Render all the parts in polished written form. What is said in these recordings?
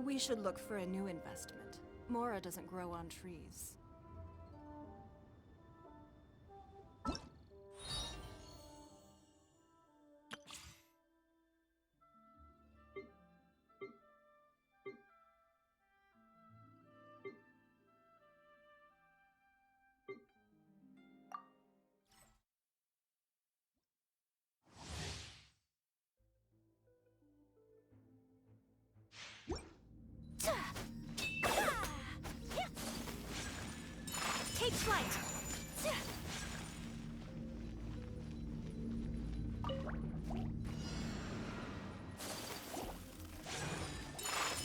We should look for a new investment. Mora doesn't grow on trees. Take flight!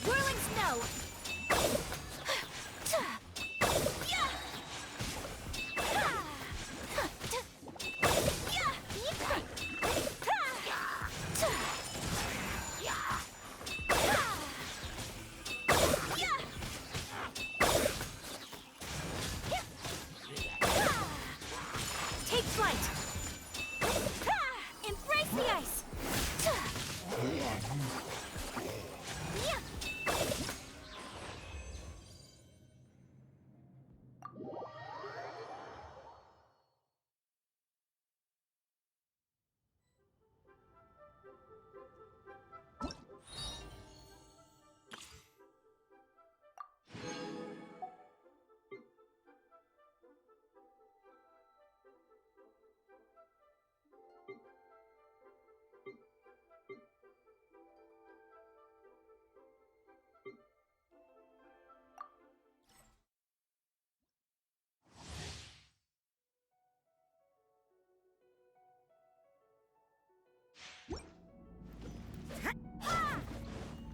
Whirling snow! Take flight! Embrace the ice!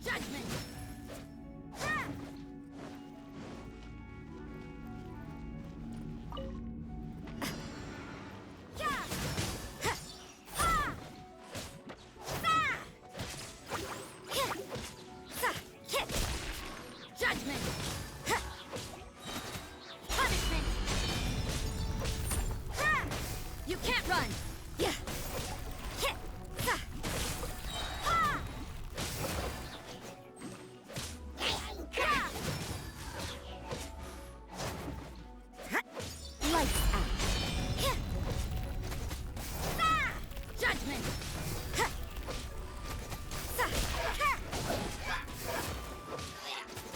Judgment! Judgment! Punishment! You can't run! Lights out! Judgment!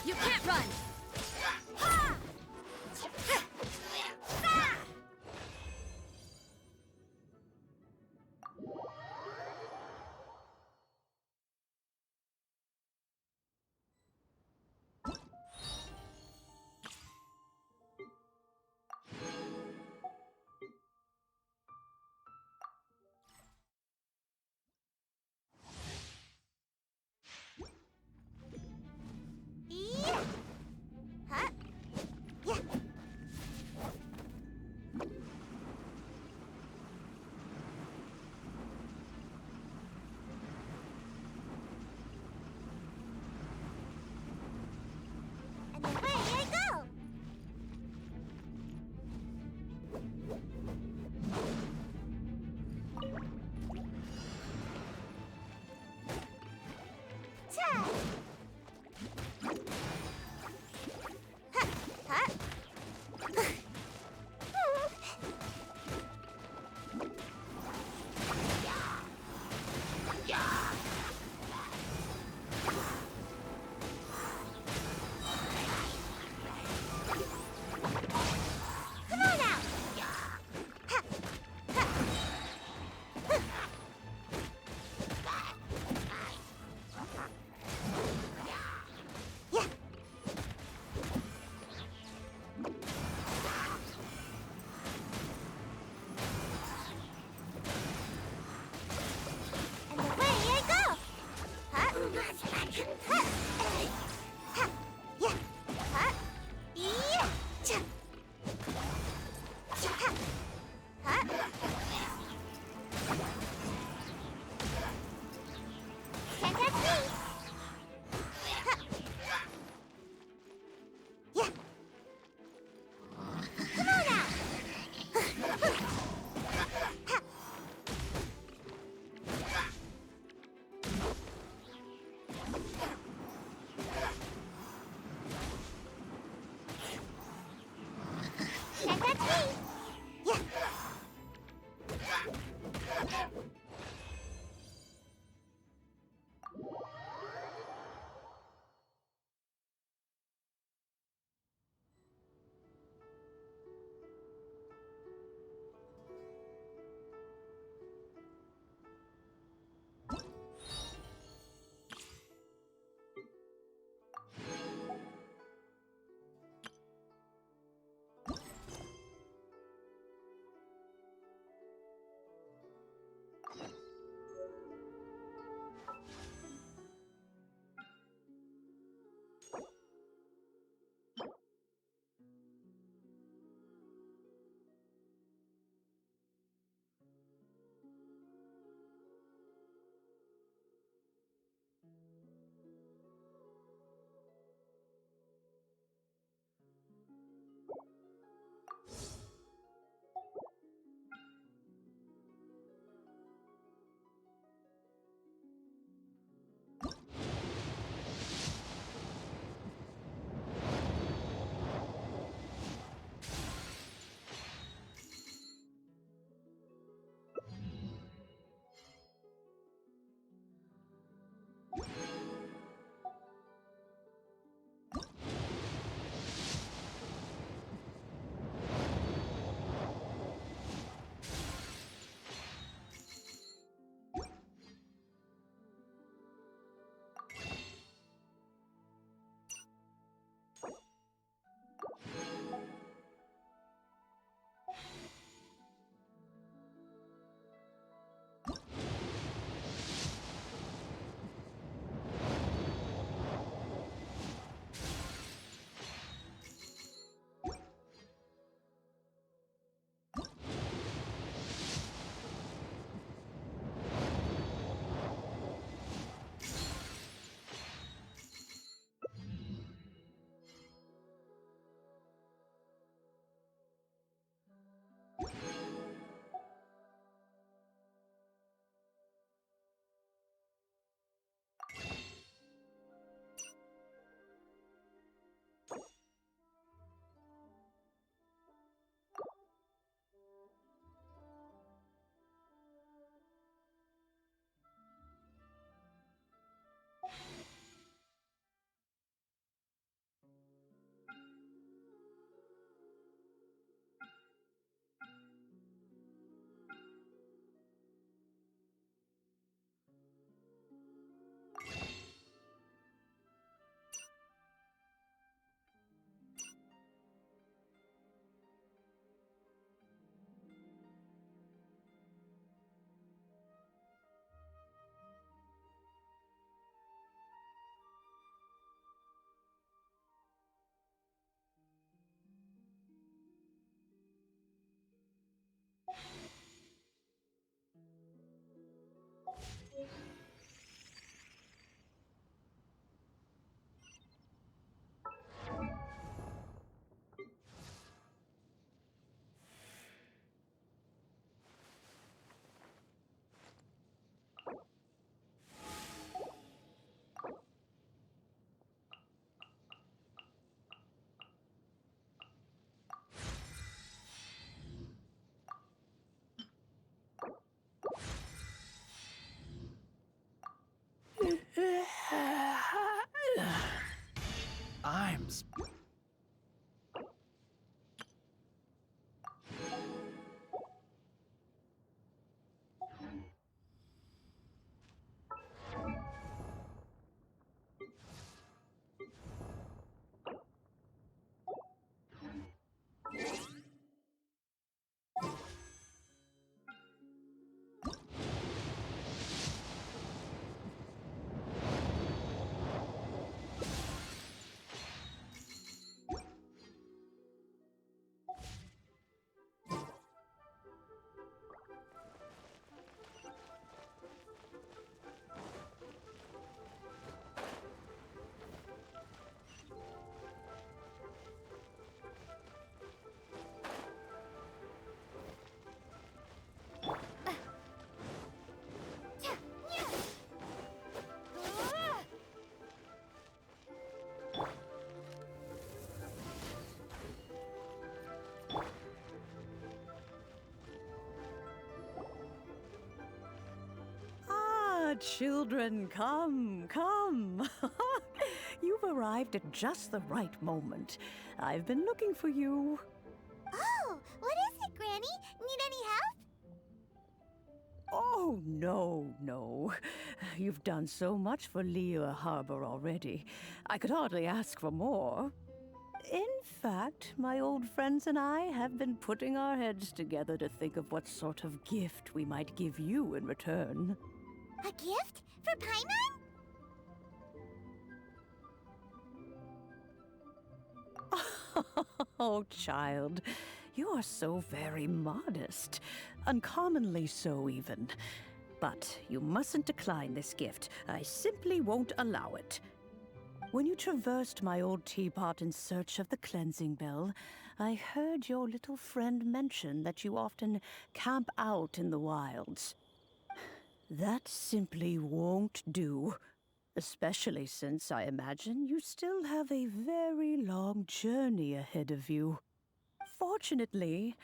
You can't run! I'm children, come, come. You've arrived at just the right moment. I've been looking for you. Oh, what is it, Granny? Need any help? Oh, no, no. You've done so much for Lea Harbor already. I could hardly ask for more. In fact, my old friends and I have been putting our heads together to think of what sort of gift we might give you in return. A gift? For Paimon? Oh, child, you are so very modest. Uncommonly so, even. But you mustn't decline this gift. I simply won't allow it. When you traversed my old teapot in search of the cleansing bell, I heard your little friend mention that you often camp out in the wilds. That simply won't do. Especially since I imagine you still have a very long journey ahead of you. Fortunately,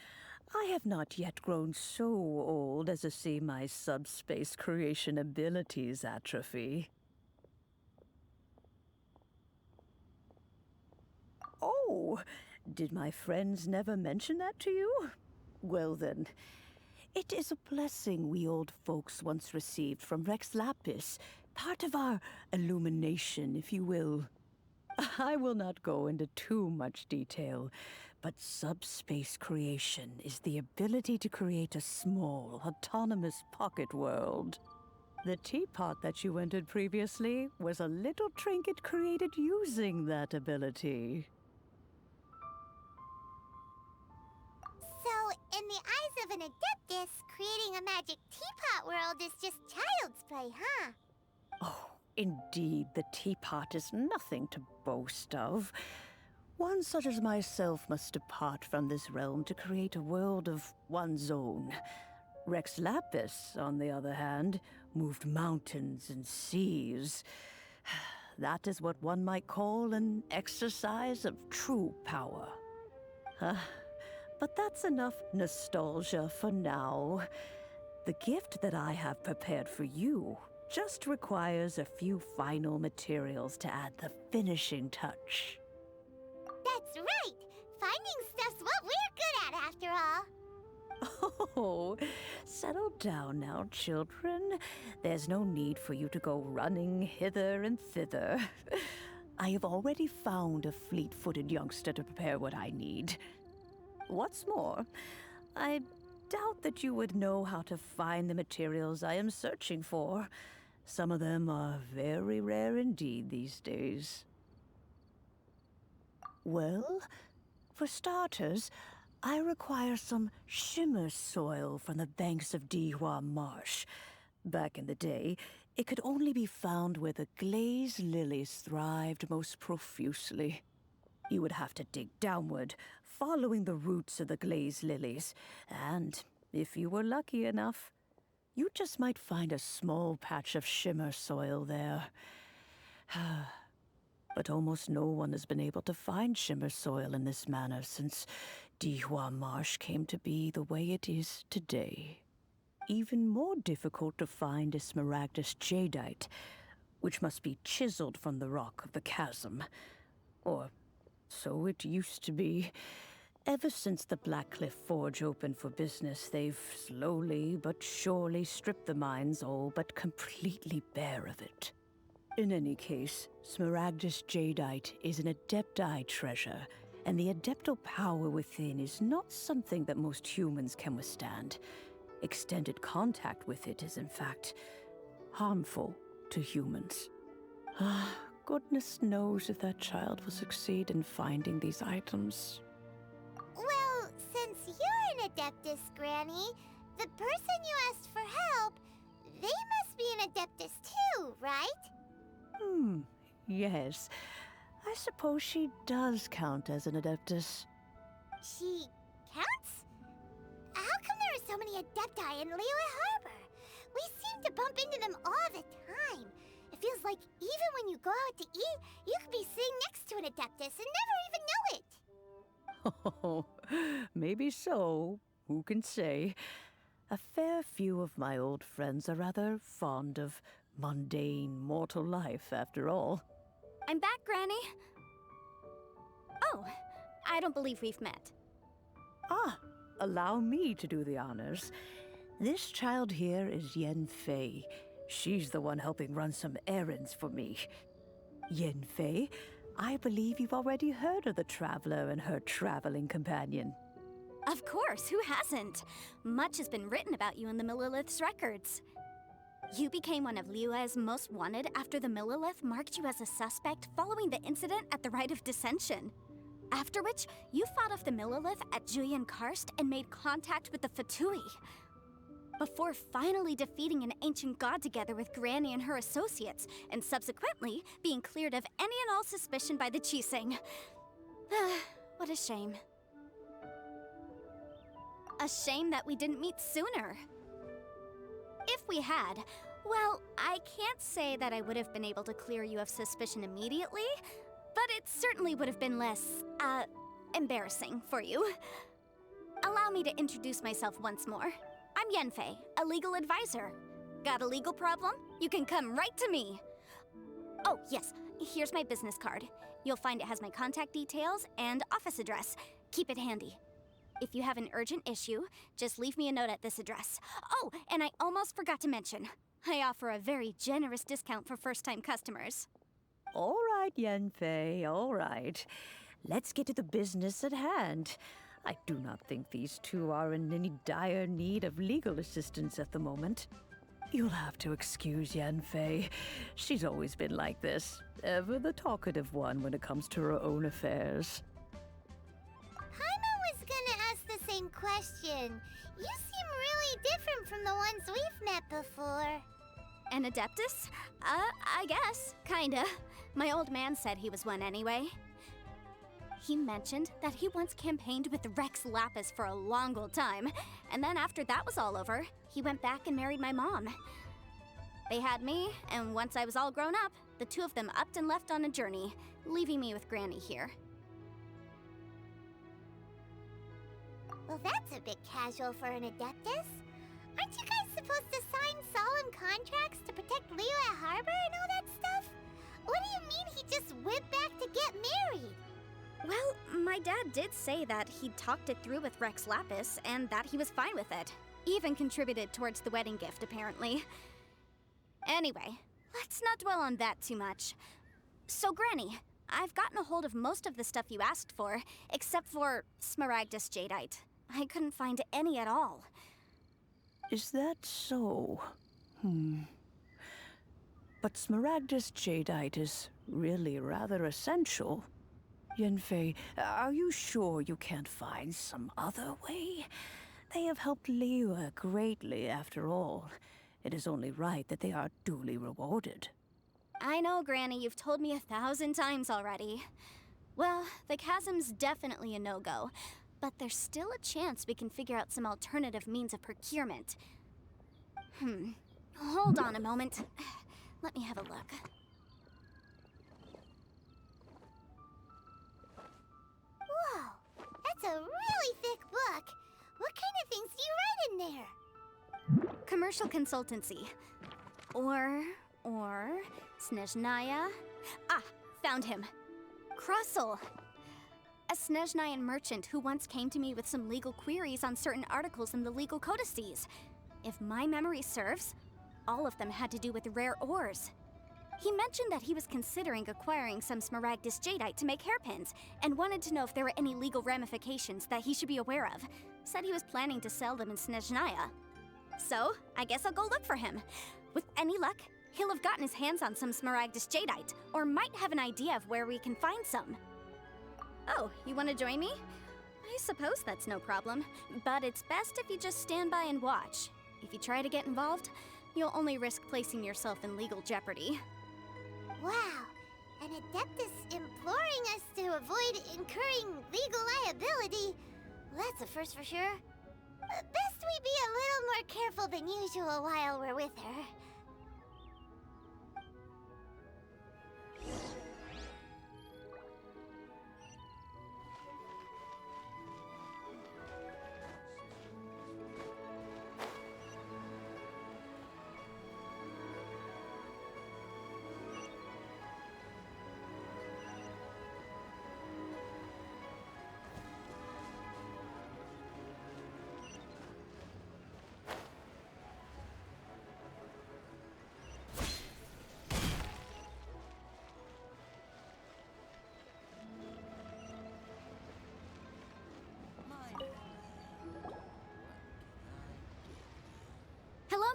I have not yet grown so old as to see my subspace creation abilities atrophy. Oh, did my friends never mention that to you? Well then, it is a blessing we old folks once received from Rex Lapis, part of our illumination, if you will. I will not go into too much detail, but subspace creation is the ability to create a small, autonomous pocket world. The teapot that you entered previously was a little trinket created using that ability. So, in the eyes of an adeptus, creating a magic teapot world is just child's play, huh? Oh, indeed, the teapot is nothing to boast of. One such as myself must depart from this realm to create a world of one's own. Rex Lapis, on the other hand, moved mountains and seas. That is what one might call an exercise of true power. But that's enough nostalgia for now. The gift that I have prepared for you just requires a few final materials to add the finishing touch. That's right! Finding stuff's what we're good at, after all. Oh, settle down now, children. There's no need for you to go running hither and thither. I have already found a fleet-footed youngster to prepare what I need. What's more, I doubt that you would know how to find the materials I am searching for. Some of them are very rare indeed these days. Well, for starters, I require some shimmer soil from the banks of Dihua Marsh. Back in the day, it could only be found where the glazed lilies thrived most profusely. You would have to dig downward, following the roots of the glazed lilies, and if you were lucky enough, you just might find a small patch of shimmer soil there. But almost no one has been able to find shimmer soil in this manner since Dihua Marsh came to be the way it is today. Even more difficult to find is smaragdus jadeite, which must be chiseled from the rock of the chasm. Or so it used to be. Ever since the Blackcliff Forge opened for business, they've slowly but surely stripped the mines all but completely bare of it. In any case, smaragdus jadeite is an adepti treasure, and the adeptal power within is not something that most humans can withstand. Extended contact with it is, in fact, harmful to humans. Goodness knows if that child will succeed in finding these items. Well, since you're an adeptus, Granny, the person you asked for help, they must be an adeptus too, right? Yes. I suppose she does count as an adeptus. She counts? How come there are so many adepti in Liyue Harbor? We seem to bump into them all the time. It feels like even when you go out to eat, you could be sitting next to an adeptus and never even know it. Oh, maybe so. Who can say? A fair few of my old friends are rather fond of mundane mortal life, after all. I'm back, Granny. Oh, I don't believe we've met. Ah, allow me to do the honors. This child here is Yen Fei. She's the one helping run some errands for me. Yen Fei, I believe you've already heard of the traveler and her traveling companion. Of course, who hasn't? Much has been written about you in the Millilith's records. You became one of Liyue's most wanted after the Millilith marked you as a suspect following the incident at the Rite of Dissension. After which, you fought off the Millilith at Julian Karst and made contact with the Fatui. Before finally defeating an ancient god together with Granny and her associates, and subsequently being cleared of any and all suspicion by the Chiseng. What a shame. A shame that we didn't meet sooner. If we had, well, I can't say that I would have been able to clear you of suspicion immediately, but it certainly would have been less, embarrassing for you. Allow me to introduce myself once more. I'm Yenfei, a legal advisor. Got a legal problem? You can come right to me. Oh, yes, here's my business card. You'll find it has my contact details and office address. Keep it handy. If you have an urgent issue, just leave me a note at this address. Oh, and I almost forgot to mention, I offer a very generous discount for first-time customers. All right, Yenfei, all right. Let's get to the business at hand. I do not think these two are in any dire need of legal assistance at the moment. You'll have to excuse Yenfei. She's always been like this, ever the talkative one when it comes to her own affairs. Gonna ask the same question. You seem really different from the ones we've met before. An Adeptus? I guess. Kinda. My old man said he was one anyway. He mentioned that he once campaigned with Rex Lapis for a long old time, and then after that was all over, he went back and married my mom. They had me, and once I was all grown up, the two of them upped and left on a journey, leaving me with Granny here. Well, that's a bit casual for an Adeptus. Aren't you guys supposed to sign solemn contracts to protect Liyue Harbor and all that stuff? What do you mean he just went back to get married? Well, my dad did say that he'd talked it through with Rex Lapis and that he was fine with it. Even contributed towards the wedding gift, apparently. Anyway, let's not dwell on that too much. So, Granny, I've gotten a hold of most of the stuff you asked for, except for Smaragdus Jadeite. I couldn't find any at all. Is that so? But Smaragdus Jadeite is really rather essential. Yenfei, are you sure you can't find some other way? They have helped Liyue greatly, after all. It is only right that they are duly rewarded. I know, Granny, you've told me 1,000 times already. Well, the chasm's definitely a no-go, but there's still a chance we can figure out some alternative means of procurement. Hold on a moment. Let me have a look. Whoa, that's a really thick book. What kind of things do you write in there? Commercial consultancy. Or Snezhnaya? Ah, found him. Krusel. A Snezhnayan merchant who once came to me with some legal queries on certain articles in the legal codices. If my memory serves, all of them had to do with rare ores. He mentioned that he was considering acquiring some Smaragdus Jadeite to make hairpins, and wanted to know if there were any legal ramifications that he should be aware of. Said he was planning to sell them in Snezhnaya. So, I guess I'll go look for him. With any luck, he'll have gotten his hands on some Smaragdus Jadeite, or might have an idea of where we can find some. Oh, you want to join me? I suppose that's no problem, but it's best if you just stand by and watch. If you try to get involved, you'll only risk placing yourself in legal jeopardy. Wow, an Adeptus imploring us to avoid incurring legal liability. Well, that's a first for sure. Best we be a little more careful than usual while we're with her.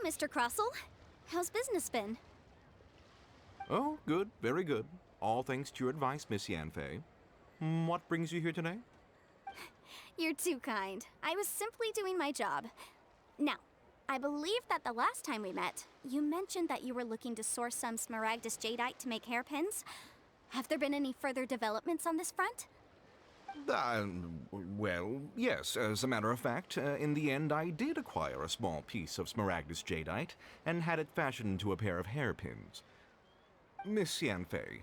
Mr. Crossell. How's business been? Oh, good, very good. All thanks to your advice, Miss Yanfei. What brings you here today? You're too kind. I was simply doing my job. Now, I believe that the last time we met, you mentioned that you were looking to source some smaragdus jadeite to make hairpins. Have there been any further developments on this front? Well, yes. As a matter of fact, in the end, I did acquire a small piece of smaragdus jadeite and had it fashioned into a pair of hairpins. Miss Yanfei,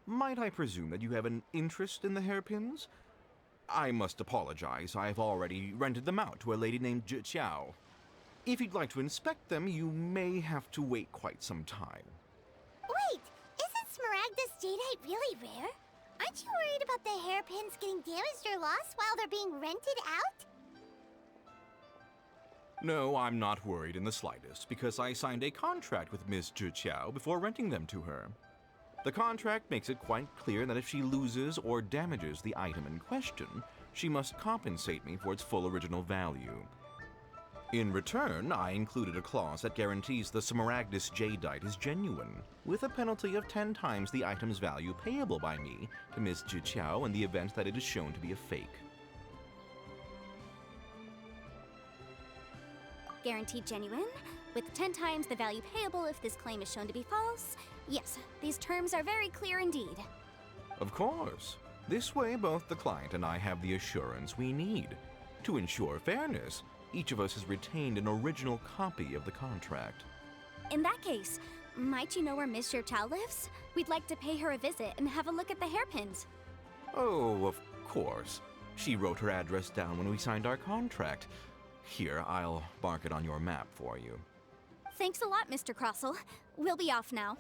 might I presume that you have an interest in the hairpins? I must apologize. I've already rented them out to a lady named Zhiqiao. If you'd like to inspect them, you may have to wait quite some time. Wait, isn't smaragdus jadeite really rare? Aren't you worried about the hairpins getting damaged or lost while they're being rented out? No, I'm not worried in the slightest, because I signed a contract with Ms. Zhiqiao before renting them to her. The contract makes it quite clear that if she loses or damages the item in question, she must compensate me for its full original value. In return, I included a clause that guarantees the smaragdus jadeite is genuine, with a penalty of 10 times the item's value payable by me to Ms. Zhiqiao in the event that it is shown to be a fake. Guaranteed genuine, with 10 times the value payable if this claim is shown to be false. Yes, these terms are very clear indeed. Of course. This way, both the client and I have the assurance we need. To ensure fairness, each of us has retained an original copy of the contract. In that case, might you know where Miss Zhiqiao lives? We'd like to pay her a visit and have a look at the hairpins. Oh, of course. She wrote her address down when we signed our contract. Here, I'll mark it on your map for you. Thanks a lot, Mr. Crossell. We'll be off now.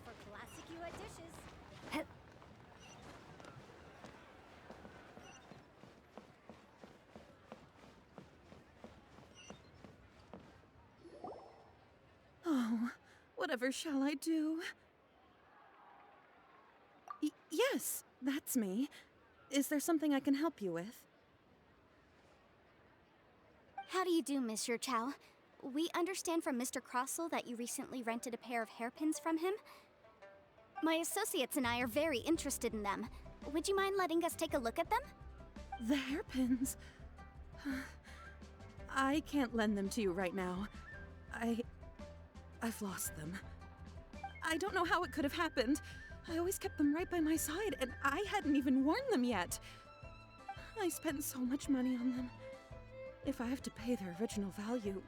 For classic UHD dishes. Oh, whatever shall I do? Yes, that's me. Is there something I can help you with? How do you do, Miss Zhiqiao? We understand from Mr. Crossell that you recently rented a pair of hairpins from him. My associates and I are very interested in them. Would you mind letting us take a look at them? The hairpins? I can't lend them to you right now. I've lost them. I don't know how it could have happened. I always kept them right by my side, and I hadn't even worn them yet. I spent so much money on them. If I have to pay their original value,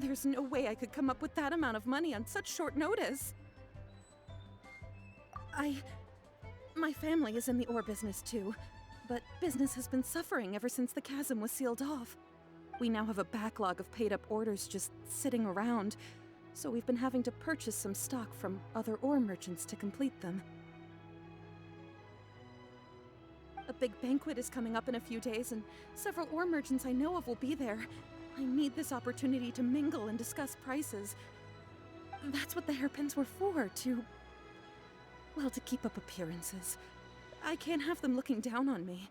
there's no way I could come up with that amount of money on such short notice. My family is in the ore business too, but business has been suffering ever since the chasm was sealed off. We now have a backlog of paid-up orders just sitting around, so we've been having to purchase some stock from other ore merchants to complete them. A big banquet is coming up in a few days, and several ore merchants I know of will be there. I need this opportunity to mingle and discuss prices. That's what the hairpins were for, to keep up appearances. I can't have them looking down on me.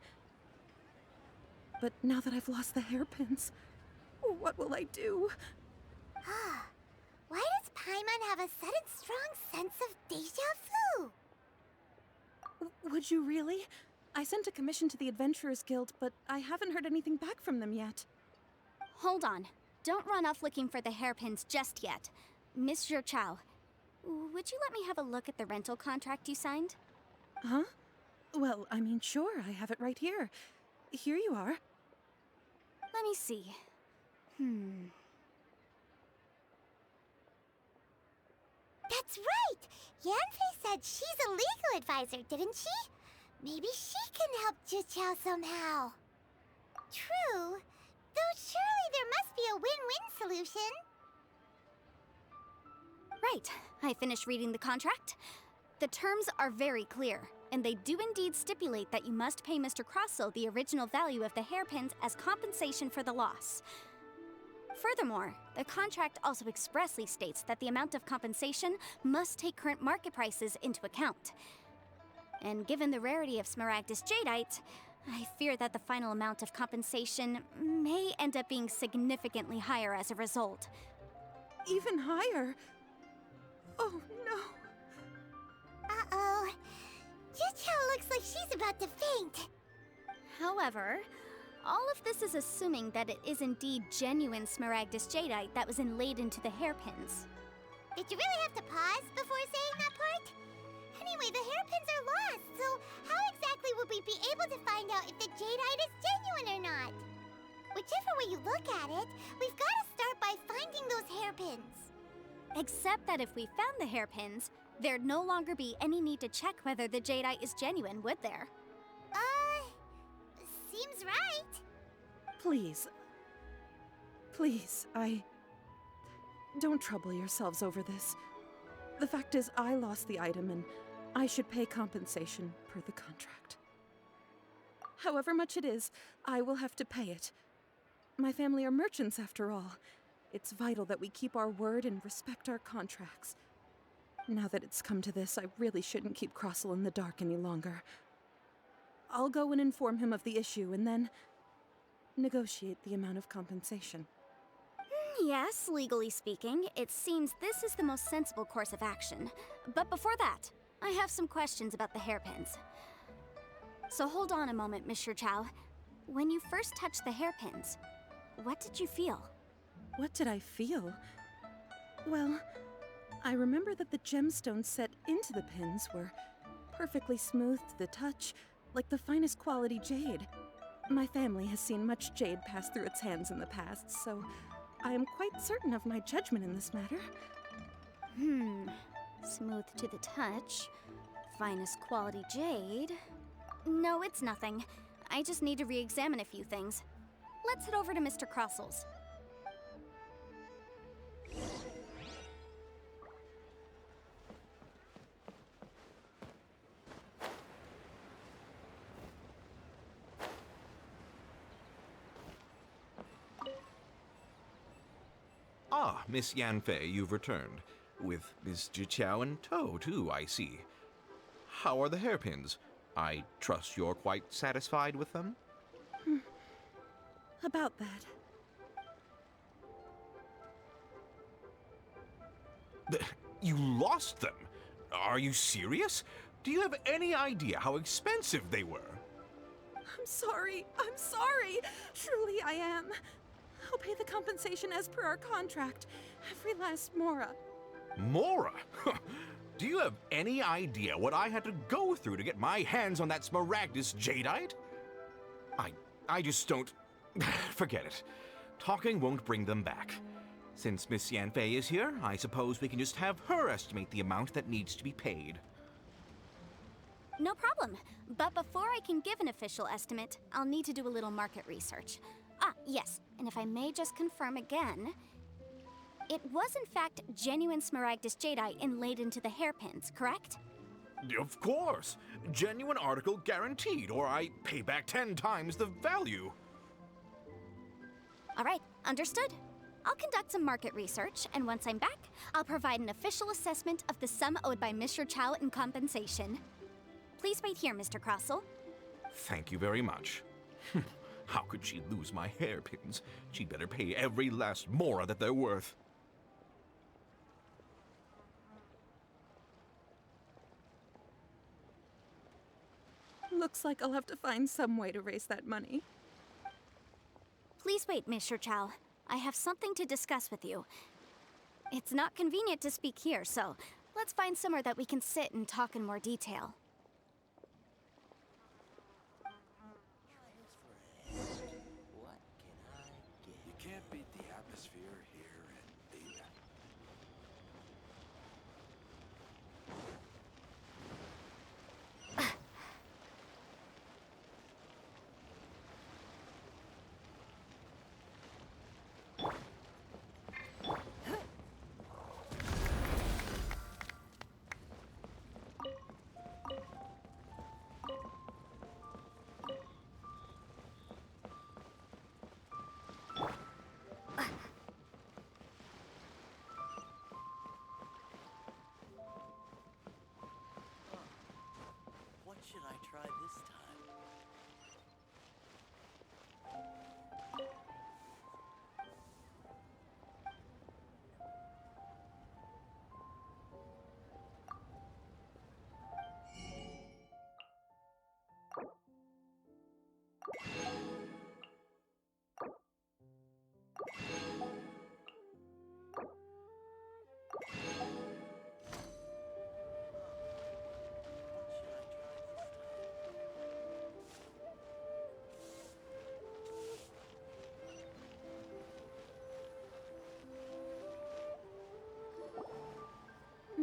But now that I've lost the hairpins, what will I do? Why does Paimon have a sudden strong sense of deja vu? Would you really? I sent a commission to the Adventurers Guild, but I haven't heard anything back from them yet. Hold on. Don't run off looking for the hairpins just yet. Miss Zhiqiao, would you let me have a look at the rental contract you signed? Huh? Well, I mean, sure, I have it right here. Here you are. Let me see. That's right! Yanfei said she's a legal advisor, didn't she? Maybe she can help Zhiqiao somehow. True. Though surely there must be a win-win solution. Right. I finished reading the contract. The terms are very clear, and they do indeed stipulate that you must pay Mr. Crossell the original value of the hairpins as compensation for the loss. Furthermore, the contract also expressly states that the amount of compensation must take current market prices into account. And given the rarity of Smaragdus jadeite, I fear that the final amount of compensation may end up being significantly higher as a result. Even higher? Oh, no. Uh-oh. Juchao looks like she's about to faint. However, all of this is assuming that it is indeed genuine Smaragdus jadeite that was inlaid into the hairpins. Did you really have to pause before saying that part? Anyway, the hairpins are lost, so how exactly would we be able to find out if the jadeite is genuine or not? Whichever way you look at it, we've got to start by finding those hairpins. Except that if we found the hairpins, there'd no longer be any need to check whether the jadeite is genuine, would there? Seems right. Please. Don't trouble yourselves over this. The fact is, I lost the item and I should pay compensation per the contract. However much it is, I will have to pay it. My family are merchants, after all. It's vital that we keep our word and respect our contracts. Now that it's come to this, I really shouldn't keep Crossell in the dark any longer. I'll go and inform him of the issue and then negotiate the amount of compensation. Yes, legally speaking, it seems this is the most sensible course of action. But before that, I have some questions about the hairpins. So hold on a moment, Mr. Chow. When you first touched the hairpins, what did you feel? What did I feel? Well, I remember that the gemstones set into the pins were perfectly smooth to the touch, like the finest quality jade. My family has seen much jade pass through its hands in the past, so I am quite certain of my judgment in this matter. Smooth to the touch, finest quality jade. No, it's nothing. I just need to re-examine a few things. Let's head over to Mr. Crossell's. Ah, Miss Yanfei, you've returned. With Miss Jiqiao in tow, too, I see. How are the hairpins? I trust you're quite satisfied with them? About that. You lost them? Are you serious? Do you have any idea how expensive they were? I'm sorry. Truly I am. I'll pay the compensation as per our contract. Every last mora. Mora? Do you have any idea what I had to go through to get my hands on that Smaragdus jadeite? I just don't... Forget it. Talking won't bring them back. Since Miss Yanfei is here, I suppose we can just have her estimate the amount that needs to be paid. No problem. But before I can give an official estimate, I'll need to do a little market research. Ah, yes, and if I may just confirm again, it was in fact genuine Smaragdus jadeite inlaid into the hairpins, correct? Of course. Genuine article guaranteed, or I pay back 10 times the value. All right, understood. I'll conduct some market research, and once I'm back, I'll provide an official assessment of the sum owed by Mr. Chow in compensation. Please wait here, Mr. Crossell. Thank you very much. How could she lose my hairpins? She'd better pay every last mora that they're worth. Looks like I'll have to find some way to raise that money. Please wait, Mr. Chow. I have something to discuss with you. It's not convenient to speak here, so let's find somewhere that we can sit and talk in more detail. You can't beat the atmosphere here in Vida.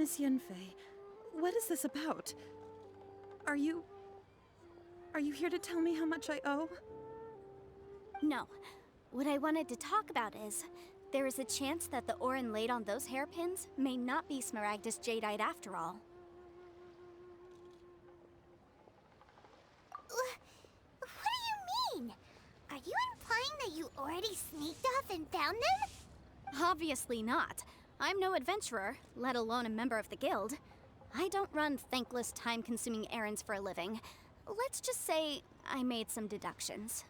Miss Yunfei, what is this about? Are you here to tell me how much I owe? No. What I wanted to talk about is, there is a chance that the ore inlaid on those hairpins may not be Smaragdus jadeite after all. What do you mean? Are you implying that you already sneaked off and found them? Obviously not. I'm no adventurer, let alone a member of the guild. I don't run thankless, time-consuming errands for a living. Let's just say I made some deductions.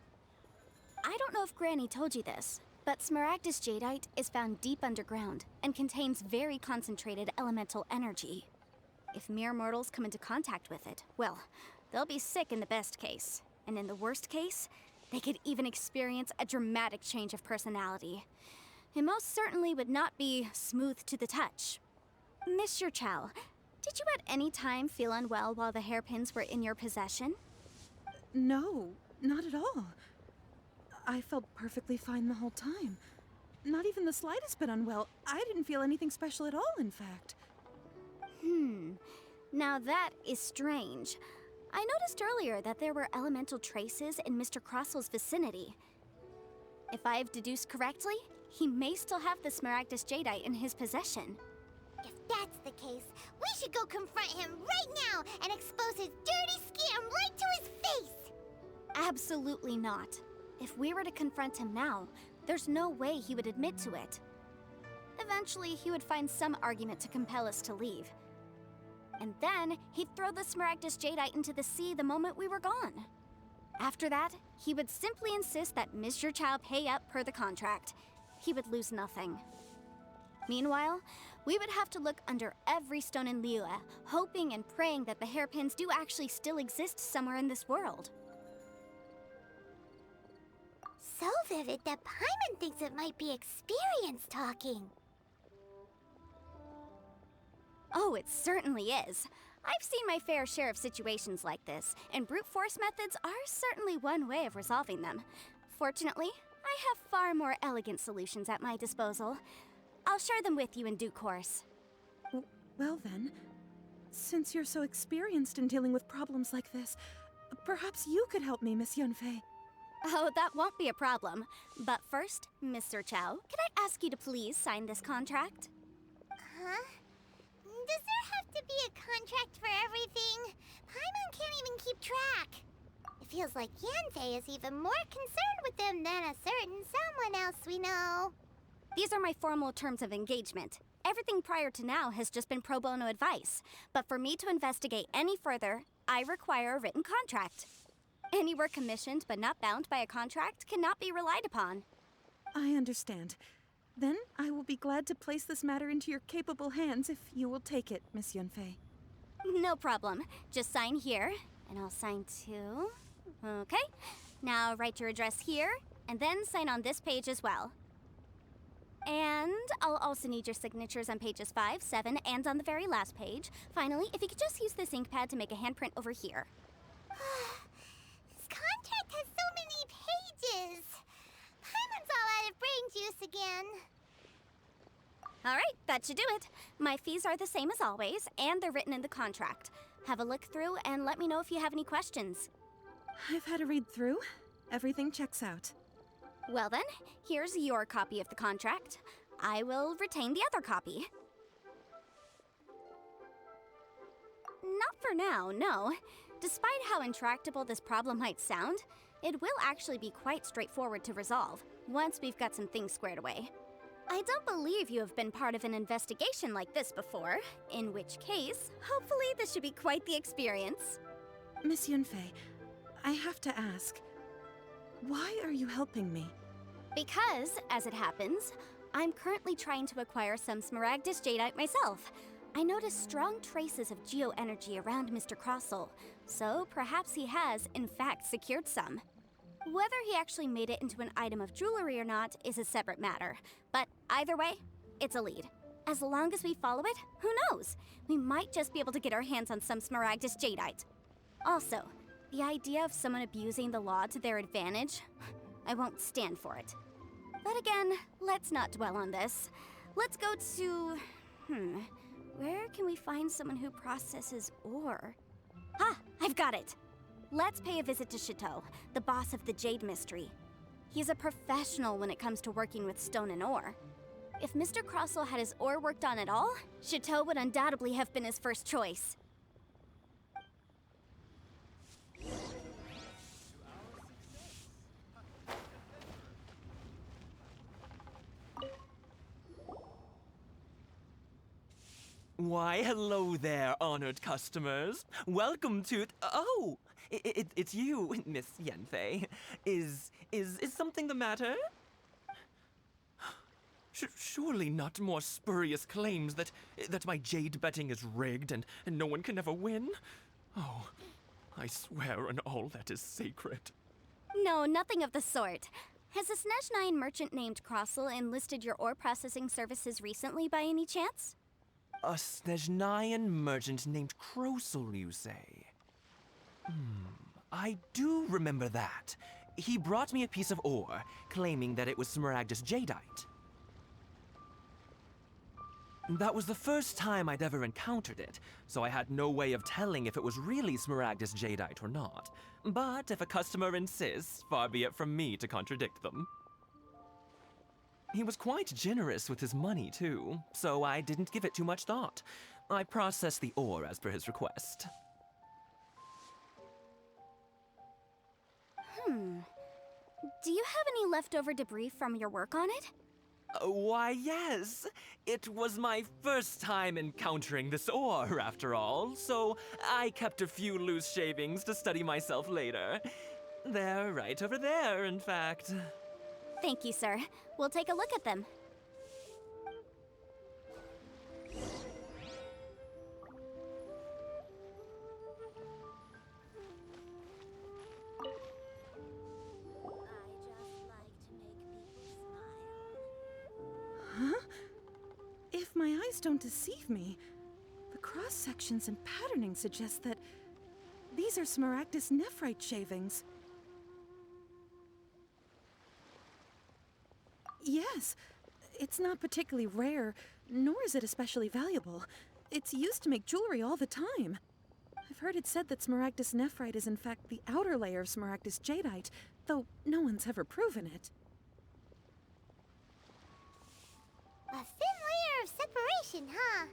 I don't know if Granny told you this, but Smaragdus jadeite is found deep underground and contains very concentrated elemental energy. If mere mortals come into contact with it, well, they'll be sick in the best case. And in the worst case, they could even experience a dramatic change of personality. It most certainly would not be smooth to the touch. Mr. Chow, did you at any time feel unwell while the hairpins were in your possession? No, not at all. I felt perfectly fine the whole time. Not even the slightest bit unwell. I didn't feel anything special at all, in fact. Now that is strange. I noticed earlier that there were elemental traces in Mr. Crossel's vicinity. If I've deduced correctly, he may still have the Smaragdus jadeite in his possession. If that's the case, we should go confront him right now and expose his dirty scam right to his face! Absolutely not. If we were to confront him now, there's no way he would admit to it. Eventually, he would find some argument to compel us to leave. And then, he'd throw the Smaragdus jadeite into the sea the moment we were gone. After that, he would simply insist that Mr. Chow pay up per the contract. He would lose nothing. Meanwhile, we would have to look under every stone in Liyue, hoping and praying that the hairpins do actually still exist somewhere in this world. So vivid that Paimon thinks it might be experience talking. Oh, it certainly is. I've seen my fair share of situations like this, and brute force methods are certainly one way of resolving them. Fortunately, I have far more elegant solutions at my disposal. I'll share them with you in due course. Well then, since you're so experienced in dealing with problems like this, perhaps you could help me, Miss Yunfei. Oh, that won't be a problem. But first, Mr. Chow, can I ask you to please sign this contract? Huh? Does there have to be a contract for everything? Paimon can't even keep track. It feels like Yanfei is even more concerned with them than a certain someone else we know. These are my formal terms of engagement. Everything prior to now has just been pro bono advice. But for me to investigate any further, I require a written contract. Any work commissioned but not bound by a contract cannot be relied upon. I understand. Then I will be glad to place this matter into your capable hands if you will take it, Miss Yunfei. No problem. Just sign here, and I'll sign too. Okay. Now write your address here, and then sign on this page as well. And I'll also need your signatures on pages 5, 7, and on the very last page. Finally, if you could just use this ink pad to make a handprint over here. This contract has so many pages. Paimon's all out of brain juice again. All right, that should do it. My fees are the same as always, and they're written in the contract. Have a look through and let me know if you have any questions. I've had a read through. Everything checks out. Well then, here's your copy of the contract. I will retain the other copy. Not for now, no. Despite how intractable this problem might sound, it will actually be quite straightforward to resolve, once we've got some things squared away. I don't believe you have been part of an investigation like this before, in which case, hopefully this should be quite the experience. Miss Yunfei, I have to ask, why are you helping me? Because, as it happens, I'm currently trying to acquire some Smaragdus jadeite myself. I noticed strong traces of geo-energy around Mr. Crossel, so perhaps he has, in fact, secured some. Whether he actually made it into an item of jewelry or not is a separate matter, but either way, it's a lead. As long as we follow it, who knows? We might just be able to get our hands on some Smaragdus jadeite. Also, the idea of someone abusing the law to their advantage, I won't stand for it. But again, let's not dwell on this. Let's go to... where can we find someone who processes ore? Ah, I've got it! Let's pay a visit to Chateau, the boss of the Jade Mystery. He's a professional when it comes to working with stone and ore. If Mr. Crossell had his ore worked on at all, Chateau would undoubtedly have been his first choice. Why, hello there, honored customers. Welcome to oh, it's you, Miss Yenfei. Is something the matter? Surely not more spurious claims that my jade betting is rigged and no one can ever win? Oh, I swear on all that is sacred. No, nothing of the sort. Has a Snezhnaya merchant named Crossell enlisted your ore processing services recently by any chance? A Snezhnaya merchant named Crossell, you say? I do remember that. He brought me a piece of ore, claiming that it was Smaragdus jadeite. That was the first time I'd ever encountered it, so I had no way of telling if it was really Smaragdus jadeite or not. But if a customer insists, far be it from me to contradict them. He was quite generous with his money, too, so I didn't give it too much thought. I processed the ore as per his request. Do you have any leftover debris from your work on it? Why, yes. It was my first time encountering this ore, after all, so I kept a few loose shavings to study myself later. They're right over there, in fact. Thank you, sir. We'll take a look at them. If my eyes don't deceive me, the cross-sections and patterning suggest that these are Smaragdus nephrite shavings. Yes, it's not particularly rare, nor is it especially valuable. It's used to make jewelry all the time. I've heard it said that Smaragdus nephrite is in fact the outer layer of Smaragdus jadeite, though no one's ever proven it. A thin layer of separation, huh?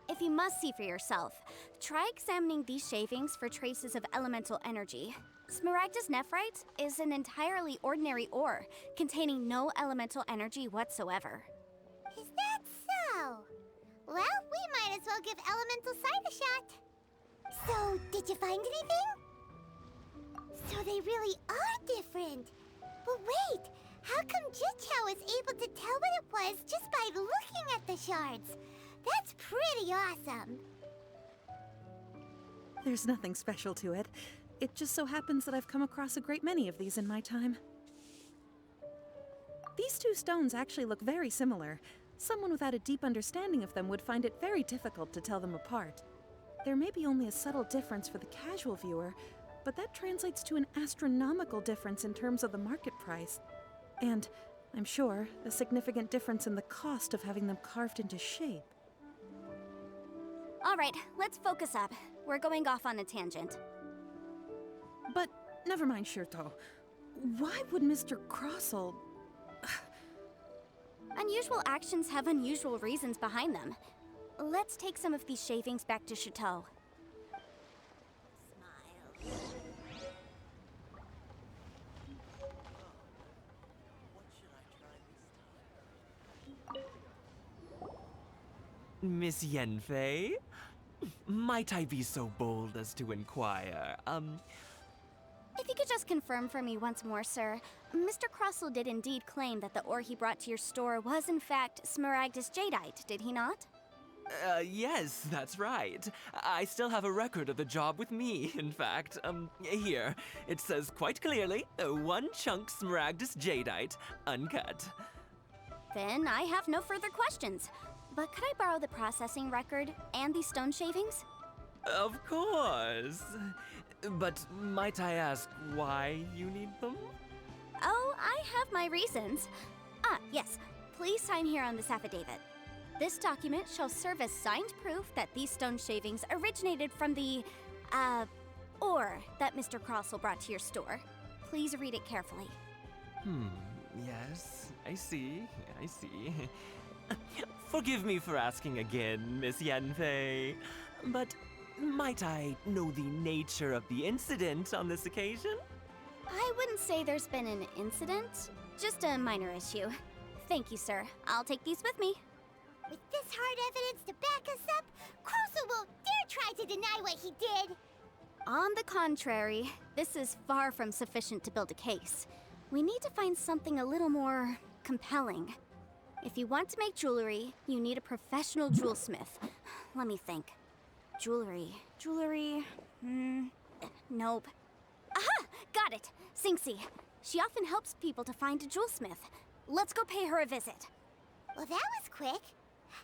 If you must see for yourself, try examining these shavings for traces of elemental energy. Smaragdus nephrite is an entirely ordinary ore, containing no elemental energy whatsoever. Is that so? Well, we might as well give elemental sight a shot. So, did you find anything? So they really are different. But wait, how come Jichao was able to tell what it was just by looking at the shards? That's pretty awesome. There's nothing special to it. It just so happens that I've come across a great many of these in my time. These two stones actually look very similar. Someone without a deep understanding of them would find it very difficult to tell them apart. There may be only a subtle difference for the casual viewer, but that translates to an astronomical difference in terms of the market price. And, I'm sure, a significant difference in the cost of having them carved into shape. All right, let's focus up. We're going off on a tangent. But never mind, Shirto. Why would Mr. Crossell... Unusual actions have unusual reasons behind them. Let's take some of these shavings back to Chateau. Miss Yenfei? Might I be so bold as to inquire, If you could just confirm for me once more, sir. Mr. Crossell did indeed claim that the ore he brought to your store was in fact Smaragdus jadeite, did he not? Yes, that's right. I still have a record of the job with me, in fact. Here. It says quite clearly, 1 chunk Smaragdus jadeite, uncut. Then I have no further questions. But could I borrow the processing record and these stone shavings? Of course. But might I ask why you need them? Oh, I have my reasons. Ah, yes. Please sign here on this affidavit. This document shall serve as signed proof that these stone shavings originated from the, ore that Mr. Crossell brought to your store. Please read it carefully. Yes, I see. Forgive me for asking again, Miss Yanfei, but might I know the nature of the incident on this occasion? I wouldn't say there's been an incident, just a minor issue. Thank you, sir. I'll take these with me. With this hard evidence to back us up, Crossell won't dare try to deny what he did. On the contrary, this is far from sufficient to build a case. We need to find something a little more compelling. If you want to make jewelry, you need a professional jewelsmith. Let me think. Jewelry. Nope. Aha! Got it! Sinxie. She often helps people to find a jewelsmith. Let's go pay her a visit. Well, that was quick.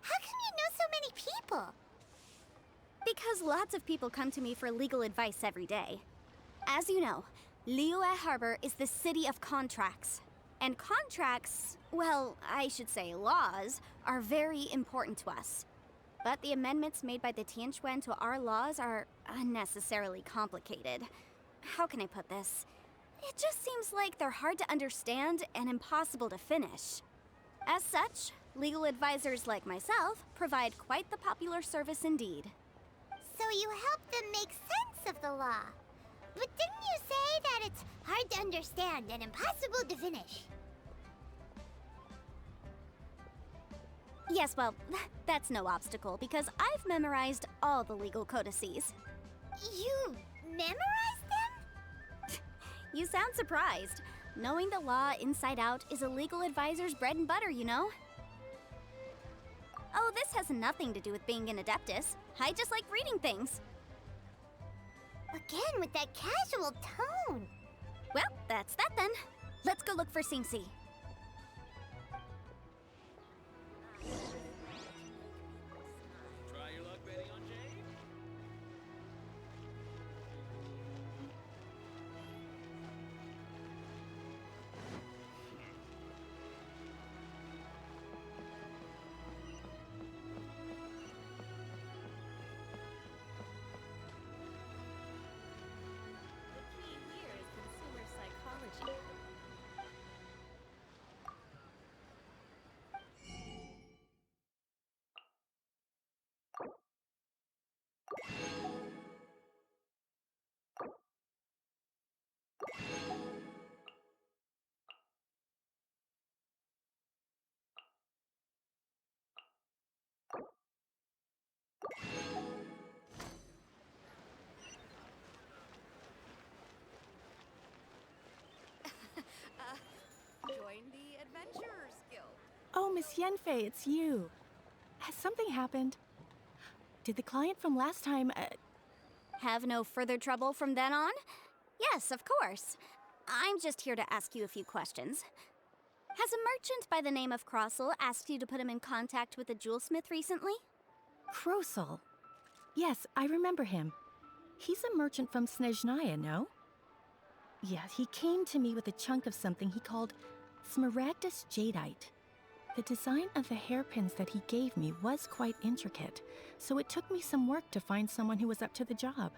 How come you know so many people? Because lots of people come to me for legal advice every day. As you know, Liyue Harbor is the city of contracts. And contracts, well, I should say laws, are very important to us. But the amendments made by the Tianquan to our laws are unnecessarily complicated. How can I put this? It just seems like they're hard to understand and impossible to finish. As such, legal advisors like myself provide quite the popular service indeed. So you help them make sense of the law. But didn't you say that it's hard to understand and impossible to finish? Yes, well, that's no obstacle because I've memorized all the legal codices. You memorized them? You sound surprised. Knowing the law inside out is a legal advisor's bread and butter, you know? Oh, this has nothing to do with being an adeptus. I just like reading things. Again, with that casual tone. Well, that's that then. Let's go look for Sinxie. Try your luck betting on Jade? The key here is consumer psychology. Join the Adventurers Guild. Oh, Miss Yanfei, it's you. Has something happened? Did the client from last time, Have no further trouble from then on? Yes, of course. I'm just here to ask you a few questions. Has a merchant by the name of Crossell asked you to put him in contact with a jewelsmith recently? Crossell? Yes, I remember him. He's a merchant from Snezhnaya, no? Yeah, he came to me with a chunk of something he called smaragdus jadeite. The design of the hairpins that he gave me was quite intricate, so it took me some work to find someone who was up to the job.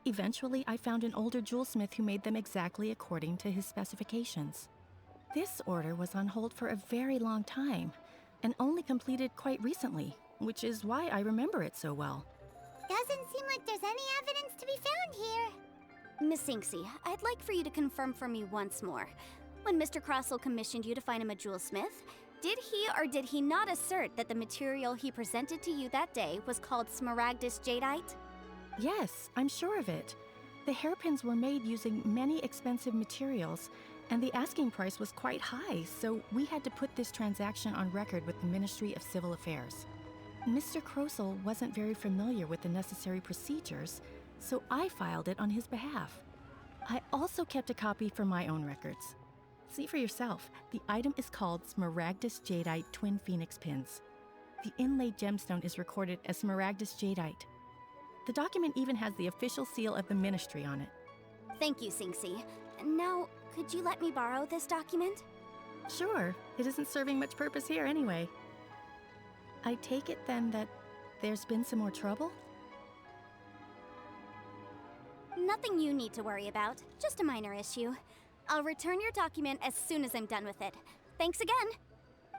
Eventually, I found an older jewelsmith who made them exactly according to his specifications. This order was on hold for a very long time, and only completed quite recently, which is why I remember it so well. Doesn't seem like there's any evidence to be found here. Miss Sinxie, I'd like for you to confirm for me once more. When Mr. Crossell commissioned you to find him a jewelsmith, did he or did he not assert that the material he presented to you that day was called smaragdus jadeite? Yes, I'm sure of it. The hairpins were made using many expensive materials, and the asking price was quite high, so we had to put this transaction on record with the Ministry of Civil Affairs. Mr. Crossell wasn't very familiar with the necessary procedures, so I filed it on his behalf. I also kept a copy for my own records. See for yourself, the item is called Smaragdus Jadeite Twin Phoenix Pins. The inlaid gemstone is recorded as Smaragdus Jadeite. The document even has the official seal of the ministry on it. Thank you, Sinxie. Now, could you let me borrow this document? Sure, it isn't serving much purpose here anyway. I take it then that there's been some more trouble? Nothing you need to worry about, just a minor issue. I'll return your document as soon as I'm done with it. Thanks again!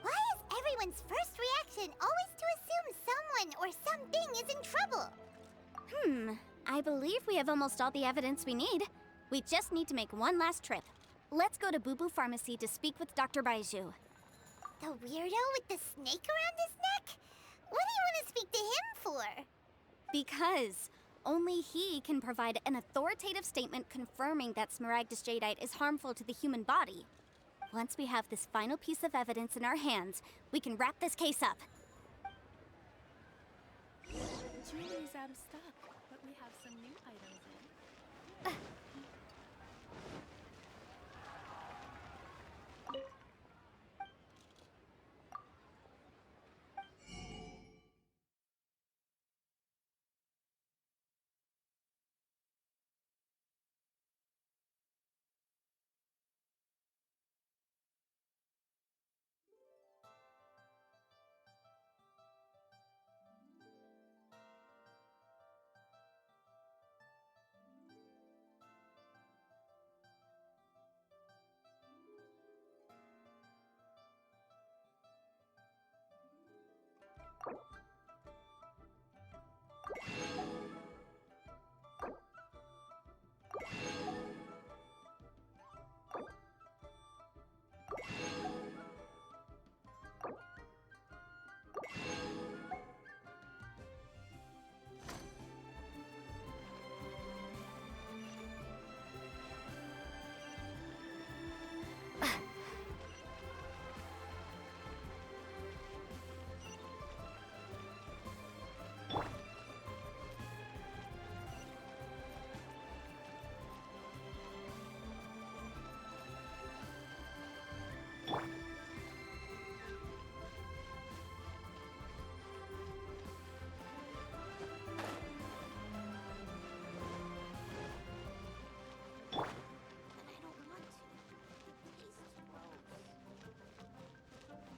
Why is everyone's first reaction always to assume someone or something is in trouble? I believe we have almost all the evidence we need. We just need to make one last trip. Let's go to Boo Boo Pharmacy to speak with Dr. Baiju. The weirdo with the snake around his neck? What do you want to speak to him for? Because only he can provide an authoritative statement confirming that Smaragdus jadeite is harmful to the human body. Once we have this final piece of evidence in our hands, we can wrap this case up. Jewelry's out of stock, but we have some new items in.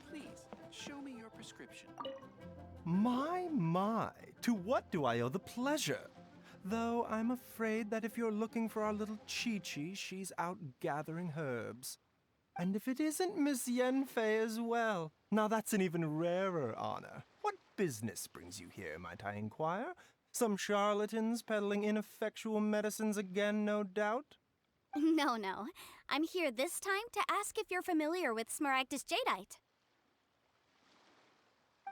Please, show me your prescription. My, to what do I owe the pleasure? Though I'm afraid that if you're looking for our little Chi-Chi, she's out gathering herbs. And if it isn't Miss Yenfei as well, now that's an even rarer honor. What business brings you here, might I inquire? Some charlatans peddling ineffectual medicines again, no doubt? No. I'm here this time to ask if you're familiar with Smaragdus jadeite.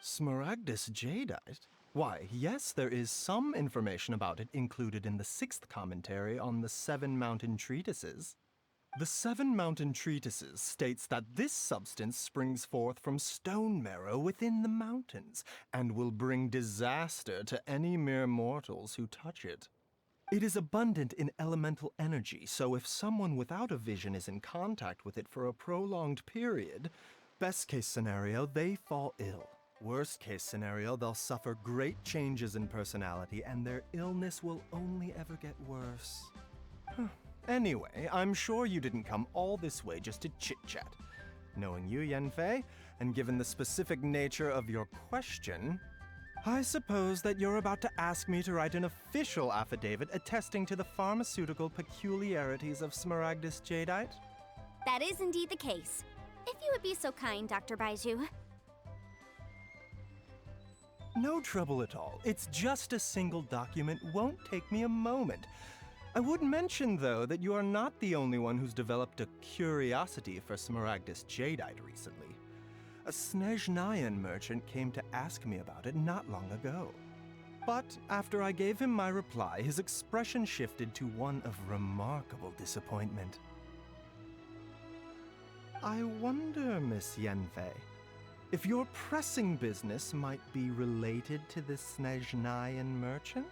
Smaragdus jadeite? Why, yes, there is some information about it included in the 6th commentary on the 7 Mountain Treatises. The 7 Mountain Treatises states that this substance springs forth from stone marrow within the mountains, and will bring disaster to any mere mortals who touch it. It is abundant in elemental energy, so if someone without a vision is in contact with it for a prolonged period, best case scenario, they fall ill. Worst case scenario, they'll suffer great changes in personality, and their illness will only ever get worse. Anyway, I'm sure you didn't come all this way just to chit-chat. Knowing you, Yenfei, and given the specific nature of your question, I suppose that you're about to ask me to write an official affidavit attesting to the pharmaceutical peculiarities of Smaragdus jadeite? That is indeed the case. If you would be so kind, Dr. Baiju. No trouble at all. It's just a single document. Won't take me a moment. I would mention, though, that you are not the only one who's developed a curiosity for Smaragdus jadeite recently. A Snezhnayan merchant came to ask me about it not long ago. But after I gave him my reply, his expression shifted to one of remarkable disappointment. I wonder, Miss Yenfei, if your pressing business might be related to the Snezhnayan merchant?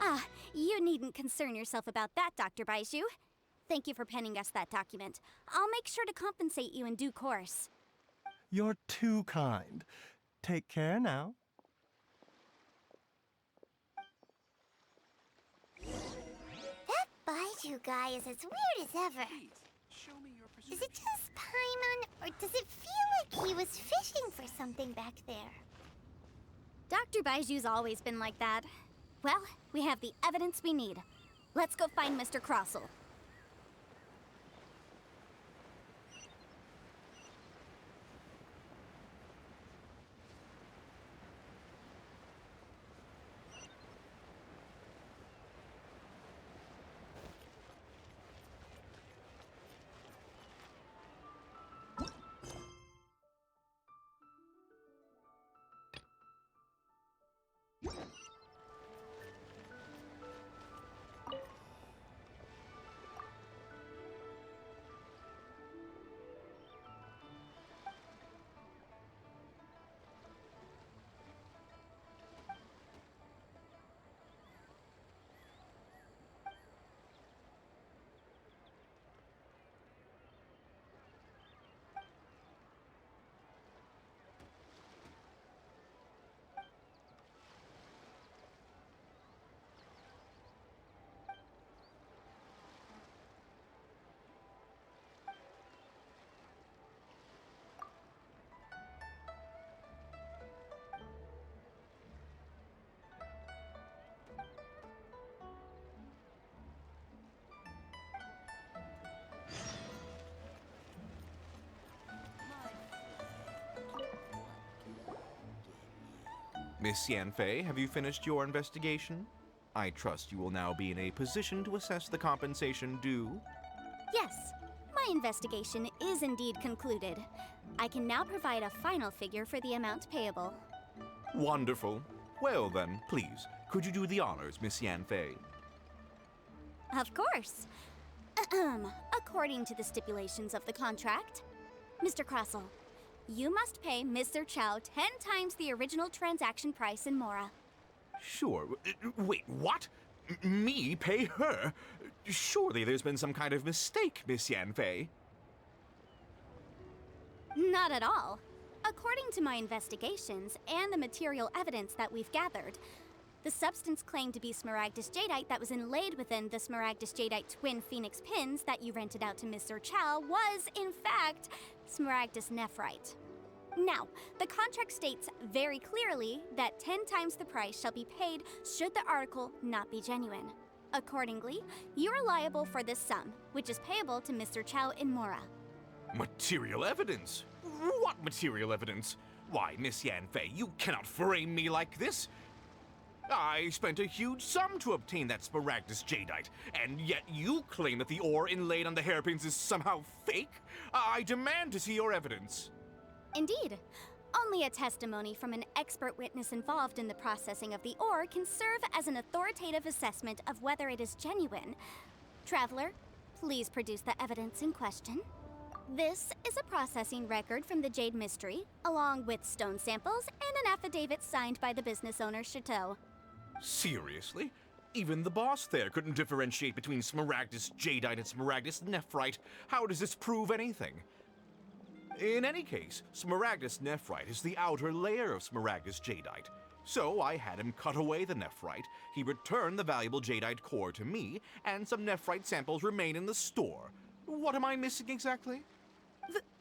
Ah, you needn't concern yourself about that, Dr. Baiju. Thank you for penning us that document. I'll make sure to compensate you in due course. You're too kind. Take care now. That Baiju guy is as weird as ever. Please, show me your Is prescription. it just Paimon, or does it feel like he was fishing for something back there? Dr. Baiju's always been like that. Well, we have the evidence we need. Let's go find Mr. Crossell. Miss Yanfei, have you finished your investigation? I trust you will now be in a position to assess the compensation due. Yes, my investigation is indeed concluded. I can now provide a final figure for the amount payable. Wonderful. Well then, please, could you do the honors, Miss Yanfei? Of course. According to the stipulations of the contract, Mr. Crossell, you must pay Mr. Chow 10 times the original transaction price in Mora. Sure. Wait, what? Me pay her? Surely there's been some kind of mistake, Miss Yanfei. Not at all. According to my investigations and the material evidence that we've gathered, the substance claimed to be Smaragdus jadeite that was inlaid within the Smaragdus jadeite twin phoenix pins that you rented out to Mr. Chow was, in fact, Smaragdus nephrite. Now, the contract states very clearly that 10 times the price shall be paid should the article not be genuine. Accordingly, you are liable for this sum, which is payable to Mr. Chow in Mora. Material evidence? What material evidence? Why, Miss Yanfei, you cannot frame me like this. I spent a huge sum to obtain that Smaragdus jadeite, and yet you claim that the ore inlaid on the hairpins is somehow fake? I demand to see your evidence. Indeed. Only a testimony from an expert witness involved in the processing of the ore can serve as an authoritative assessment of whether it is genuine. Traveler, please produce the evidence in question. This is a processing record from the Jade Mystery, along with stone samples and an affidavit signed by the business owner, Chateau. Seriously? Even the boss there couldn't differentiate between Smaragdus jadeite and Smaragdus nephrite. How does this prove anything? In any case, Smaragdus nephrite is the outer layer of Smaragdus jadeite. So I had him cut away the nephrite, he returned the valuable jadeite core to me, and some nephrite samples remain in the store. What am I missing exactly?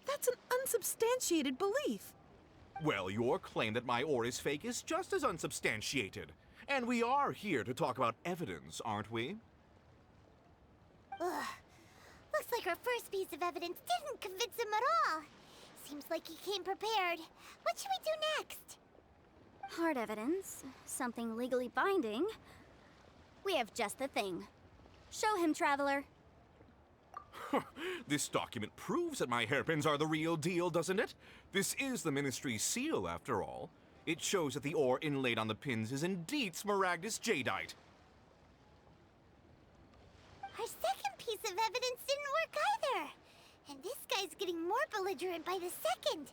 That's an unsubstantiated belief. Well, your claim that my ore is fake is just as unsubstantiated. And we are here to talk about evidence, aren't we? Ugh. Looks like our first piece of evidence didn't convince him at all. Seems like he came prepared. What should we do next? Hard evidence, something legally binding. We have just the thing. Show him, Traveler. This document proves that my hairpins are the real deal, doesn't it? This is the Ministry's seal, after all. It shows that the ore inlaid on the pins is indeed Smaragdus jadeite. Our second piece of evidence didn't work either. And this guy's getting more belligerent by the second.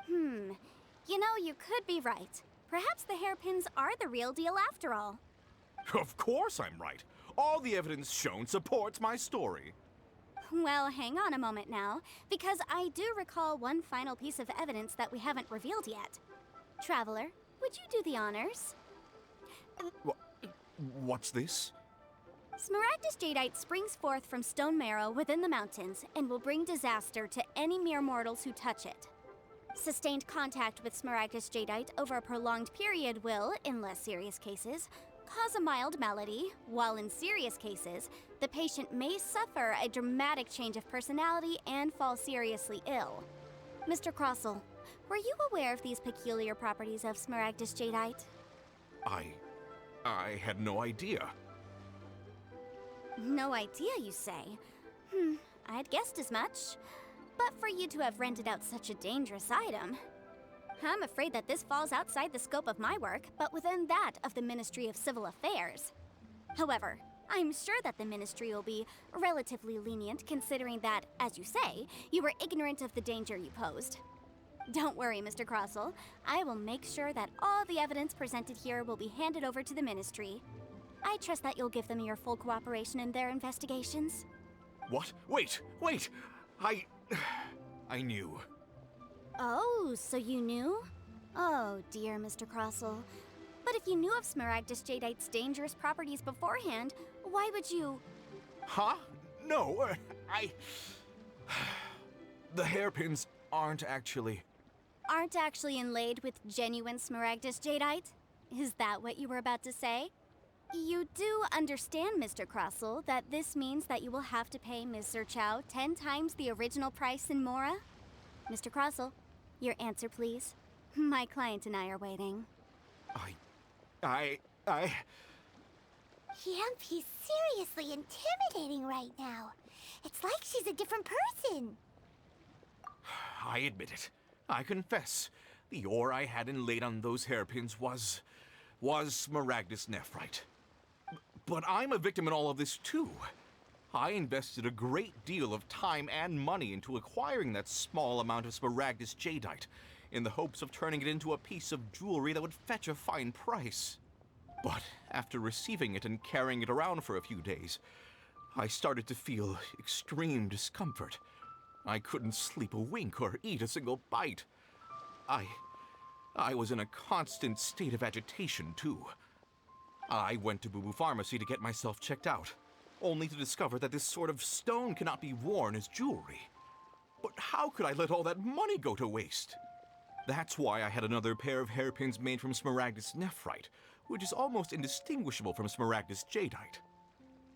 You know, you could be right. Perhaps the hairpins are the real deal after all. Of course I'm right. All the evidence shown supports my story. Well, hang on a moment now, because I do recall one final piece of evidence that we haven't revealed yet. Traveler, would you do the honors? What's this? Smaragdus jadeite springs forth from stone marrow within the mountains and will bring disaster to any mere mortals who touch it. Sustained contact with Smaragdus jadeite over a prolonged period will, in less serious cases, cause a mild malady, while in serious cases, the patient may suffer a dramatic change of personality and fall seriously ill. Mr. Crossell, were you aware of these peculiar properties of Smaragdus jadeite? I had no idea. No idea, you say? I'd guessed as much. But for you to have rented out such a dangerous item, I'm afraid that this falls outside the scope of my work, but within that of the Ministry of Civil Affairs. However, I'm sure that the Ministry will be relatively lenient considering that, as you say, you were ignorant of the danger you posed. Don't worry, Mr. Crossell. I will make sure that all the evidence presented here will be handed over to the Ministry. I trust that you'll give them your full cooperation in their investigations. What? Wait! I knew. Oh, so you knew? Oh, dear Mr. Crossell. But if you knew of Smaragdus jadeite's dangerous properties beforehand, why would you... Huh? No, The hairpins aren't actually inlaid with genuine Smaragdus jadeite? Is that what you were about to say? You do understand, Mr. Crossell, that this means that you will have to pay Ms. Zerchow 10 times the original price in Mora? Mr. Crossell, your answer, please. My client and I are waiting. Yampy's seriously intimidating right now. It's like she's a different person. I admit it. I confess. The ore I had inlaid on those hairpins was Smaragdus nephrite. But I'm a victim in all of this too. I invested a great deal of time and money into acquiring that small amount of Smaragdus jadeite in the hopes of turning it into a piece of jewelry that would fetch a fine price. But after receiving it and carrying it around for a few days, I started to feel extreme discomfort. I couldn't sleep a wink or eat a single bite. I was in a constant state of agitation, too. I went to Boo Boo Pharmacy to get myself checked out, only to discover that this sort of stone cannot be worn as jewelry. But how could I let all that money go to waste? That's why I had another pair of hairpins made from Smaragdus nephrite, which is almost indistinguishable from Smaragdus jadeite.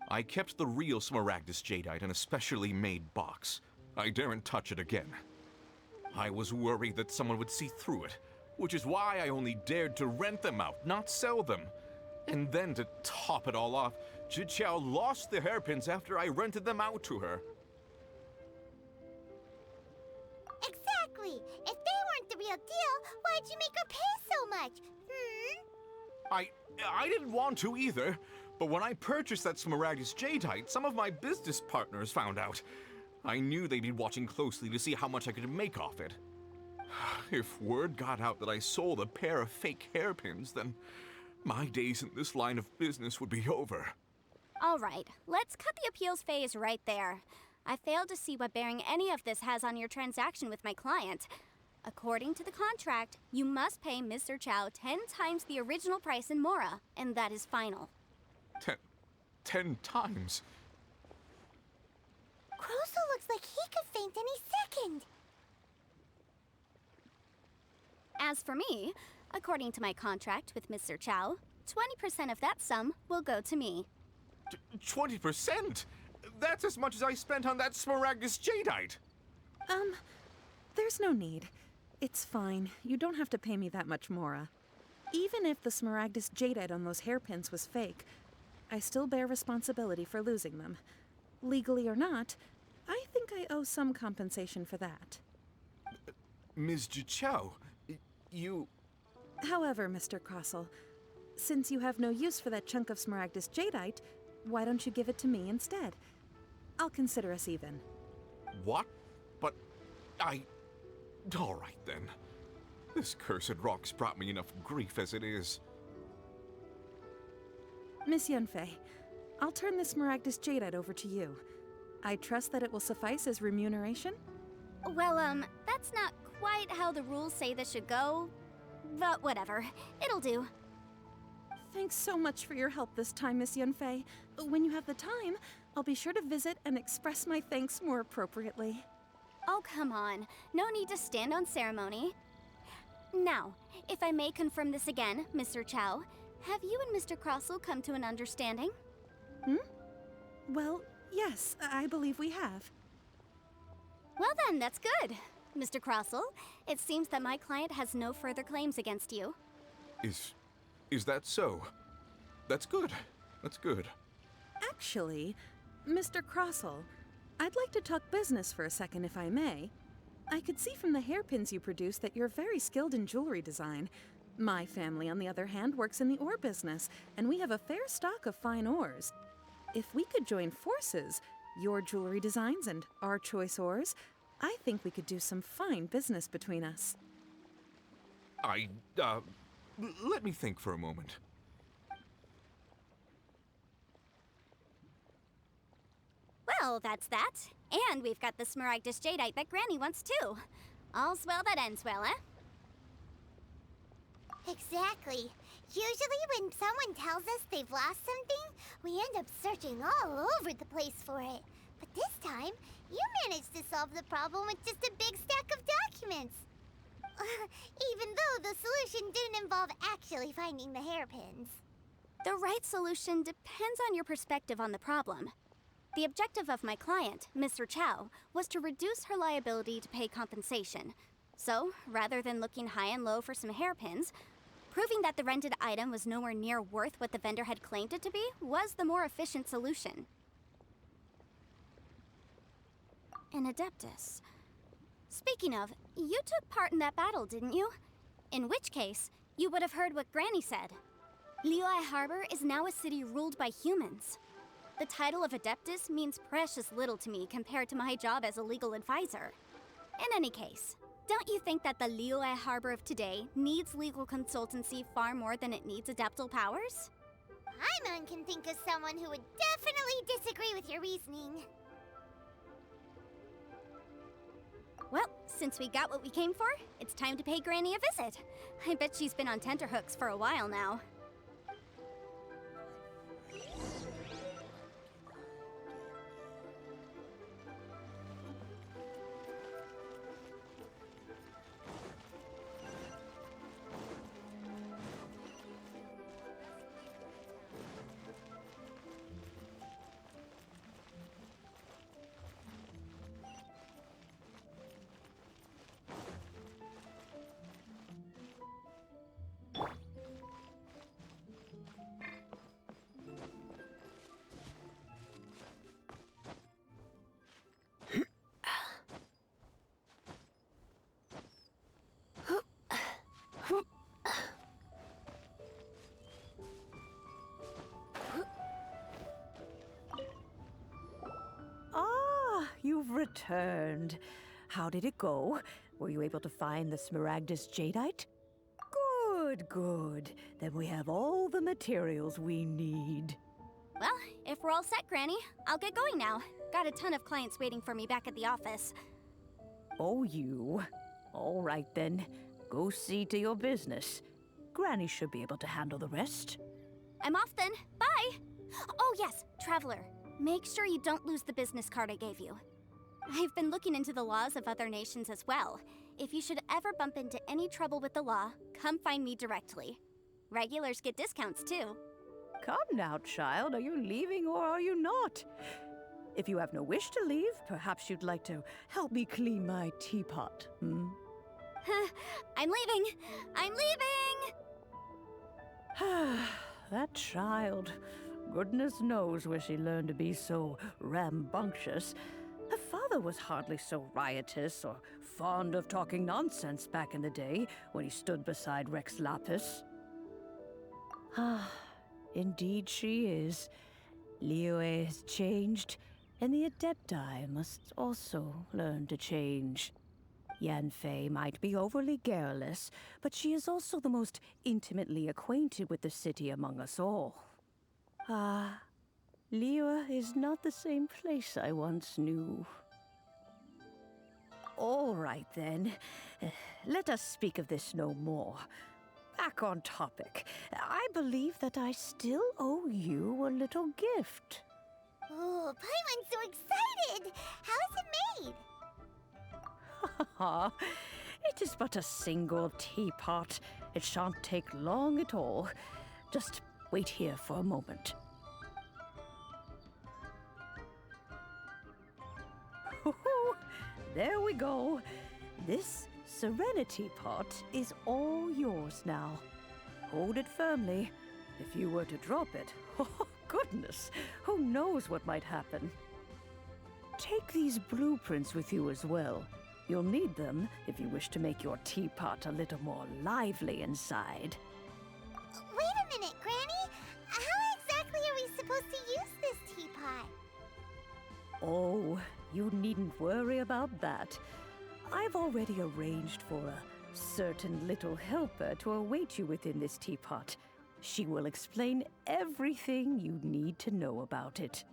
I kept the real Smaragdus jadeite in a specially made box. I daren't touch it again. I was worried that someone would see through it, which is why I only dared to rent them out, not sell them. And then to top it all off, Zhiqiao lost the hairpins after I rented them out to her. Exactly! If they weren't the real deal, why'd you make her pay so much? I didn't want to either, but when I purchased that Smaragdus jadeite, some of my business partners found out. I knew they'd be watching closely to see how much I could make off it. If word got out that I sold a pair of fake hairpins, then my days in this line of business would be over. All right, let's cut the appeals phase right there. I failed to see what bearing any of this has on your transaction with my client. According to the contract, you must pay Ms. Zerchow 10 times the original price in Mora, and that is final. 10 times? Crossell looks like he could faint any second. As for me, according to my contract with Ms. Zerchow, 20% of that sum will go to me. 20%? That's as much as I spent on that Smaragdus jadeite. There's no need. It's fine. You don't have to pay me that much, Mora. Even if the Smaragdus jadeite on those hairpins was fake, I still bear responsibility for losing them. Legally or not, I think I owe some compensation for that. Ms. Zhiqiao, you... However, Mr. Crossell, since you have no use for that chunk of Smaragdus jadeite, why don't you give it to me instead? I'll consider us even. What? But all right, then. This cursed rock's brought me enough grief as it is. Miss Yunfei, I'll turn the Smaragdus jadeite over to you. I trust that it will suffice as remuneration? Well, that's not quite how the rules say this should go. But whatever, it'll do. Thanks so much for your help this time, Miss Yunfei. When you have the time, I'll be sure to visit and express my thanks more appropriately. Oh, come on. No need to stand on ceremony. Now, if I may confirm this again, Mr. Chow, have you and Mr. Crossell come to an understanding? Well, yes, I believe we have. Well then, that's good. Mr. Crossell, it seems that my client has no further claims against you. Is that so? That's good. That's good. Actually, Mr. Crossell, I'd like to talk business for a second if I may. I could see from the hairpins you produce that you're very skilled in jewelry design. My family, on the other hand, works in the ore business, and we have a fair stock of fine ores. If we could join forces, your jewelry designs and our choice ores, I think we could do some fine business between us. Let me think for a moment. Well, that's that. And we've got the Smaragdus Jadeite that Granny wants too. All's well that ends well, eh? Exactly. Usually when someone tells us they've lost something, we end up searching all over the place for it. But this time, you managed to solve the problem with just a big stack of documents. Even though the solution didn't involve actually finding the hairpins. The right solution depends on your perspective on the problem. The objective of my client, Mr. Chow, was to reduce her liability to pay compensation. So, rather than looking high and low for some hairpins, proving that the rented item was nowhere near worth what the vendor had claimed it to be was the more efficient solution. An Adeptus. Speaking of, you took part in that battle, didn't you? In which case, you would have heard what Granny said. Liyue Harbor is now a city ruled by humans. The title of Adeptus means precious little to me compared to my job as a legal advisor. In any case, don't you think that the Liyue Harbor of today needs legal consultancy far more than it needs adeptal powers? Paimon can think of someone who would definitely disagree with your reasoning. Well, since we got what we came for, it's time to pay Granny a visit. I bet she's been on tenterhooks for a while now. You've returned. How did it go? Were you able to find the Smaragdus Jadeite? Good, good. Then we have all the materials we need. Well, if we're all set, Granny, I'll get going now. Got a ton of clients waiting for me back at the office. Oh, you. All right then. Go see to your business. Granny should be able to handle the rest. I'm off then. Bye! Oh yes, Traveler. Make sure you don't lose the business card I gave you. I've been looking into the laws of other nations as well. If you should ever bump into any trouble with the law, come find me directly. Regulars get discounts too. Come now, child. Are you leaving or are you not? If you have no wish to leave, perhaps you'd like to help me clean my teapot, hmm? I'm leaving! I'm leaving! That child. Goodness knows where she learned to be so rambunctious. Her father was hardly so riotous or fond of talking nonsense back in the day when he stood beside Rex Lapis. Ah, indeed she is. Liyue has changed, and the Adepti must also learn to change. Yanfei might be overly garrulous, but she is also the most intimately acquainted with the city among us all. Ah, Liyue is not the same place I once knew. All right then, let us speak of this no more. Back on topic. I believe that I still owe you a little gift. Oh, Paimon's so excited! How is it made? It is but a single teapot. It shan't take long at all. Just wait here for a moment. There we go. This serenity pot is all yours now. Hold it firmly. If you were to drop it, oh goodness, who knows what might happen. Take these blueprints with you as well. You'll need them if you wish to make your teapot a little more lively inside. Wait a minute, Granny. How exactly are we supposed to use this teapot? Oh, you needn't worry about that. I've already arranged for a certain little helper to await you within this teapot. She will explain everything you need to know about it.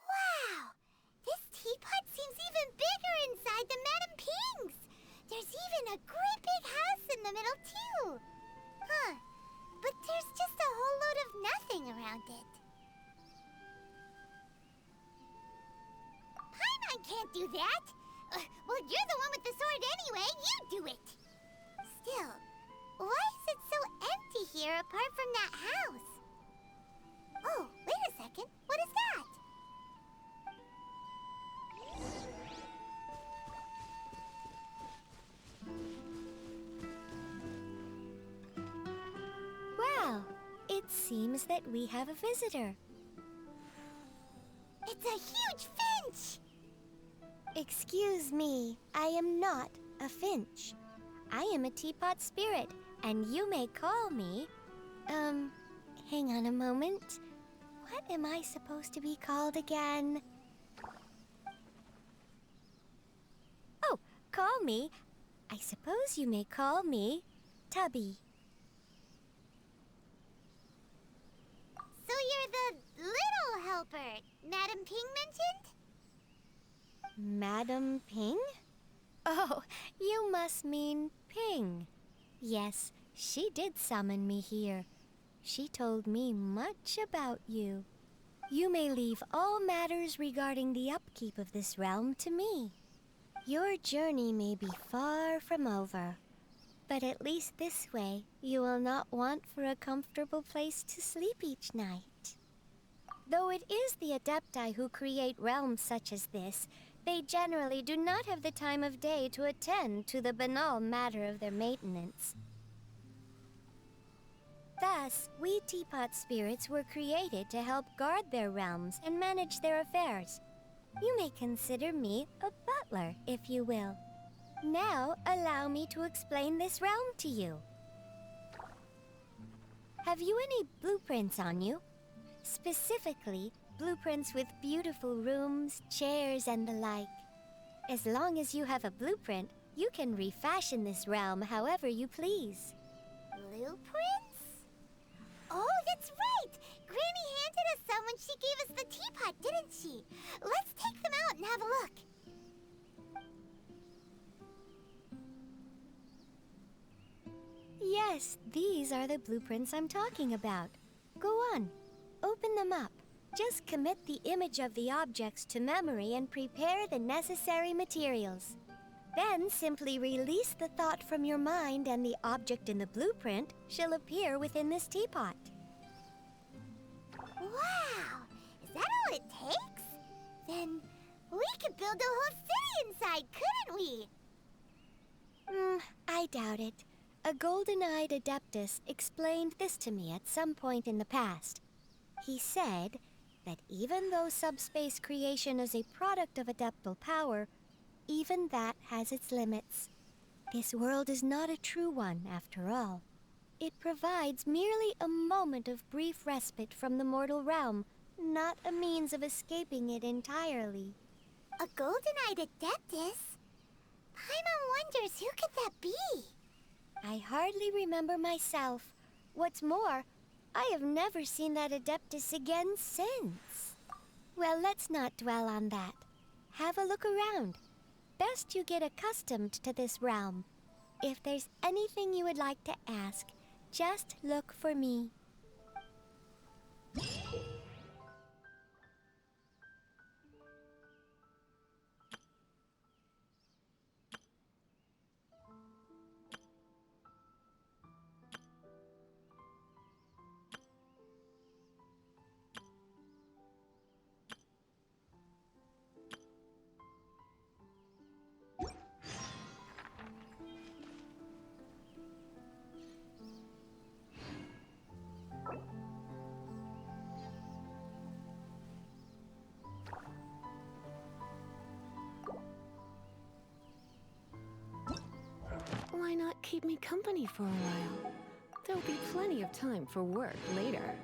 Wow! This teapot seems even bigger inside than Madame Ping's. There's even a great big house in the middle, too. Huh. But there's just a whole load of nothing around it. Paimon can't do that. Well, you're the one with the sword anyway. You do it. Still, why is it so empty here apart from that house? Oh, wait a second. What is that? Well, it seems that we have a visitor. It's a huge finch! Excuse me, I am not a finch. I am a teapot spirit, and you may call me... hang on a moment. What am I supposed to be called again? Oh, call me. I suppose you may call me Tubby. So you're the little helper Madame Ping mentioned? Madam Ping? Oh, you must mean Ping. Yes, she did summon me here. She told me much about you. You may leave all matters regarding the upkeep of this realm to me. Your journey may be far from over, but at least this way you will not want for a comfortable place to sleep each night. Though it is the Adepti who create realms such as this, they generally do not have the time of day to attend to the banal matter of their maintenance. Thus, we teapot spirits were created to help guard their realms and manage their affairs. You may consider me a butler, if you will. Now, allow me to explain this realm to you. Have you any blueprints on you? Specifically, blueprints with beautiful rooms, chairs, and the like. As long as you have a blueprint, you can refashion this realm however you please. Blueprints? Oh, that's right! Granny handed us some when she gave us the teapot, didn't she? Let's take them out and have a look. Yes, these are the blueprints I'm talking about. Go on, open them up. Just commit the image of the objects to memory and prepare the necessary materials. Then simply release the thought from your mind and the object in the blueprint shall appear within this teapot. Wow! Is that all it takes? Then we could build a whole city inside, couldn't we? I doubt it. A golden-eyed adeptus explained this to me at some point in the past. He said that even though subspace creation is a product of adeptal power, even that has its limits. This world is not a true one, after all. It provides merely a moment of brief respite from the mortal realm, not a means of escaping it entirely. A golden-eyed adeptus? Paimon wonders who could that be? I hardly remember myself. What's more, I have never seen that adeptus again since. Well, let's not dwell on that. Have a look around. Best you get accustomed to this realm. If there's anything you would like to ask, just look for me. Why not keep me company for a while? There'll be plenty of time for work later.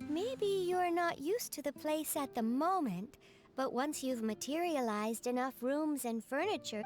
Maybe you're not used to the place at the moment, but once you've materialized enough rooms and furniture,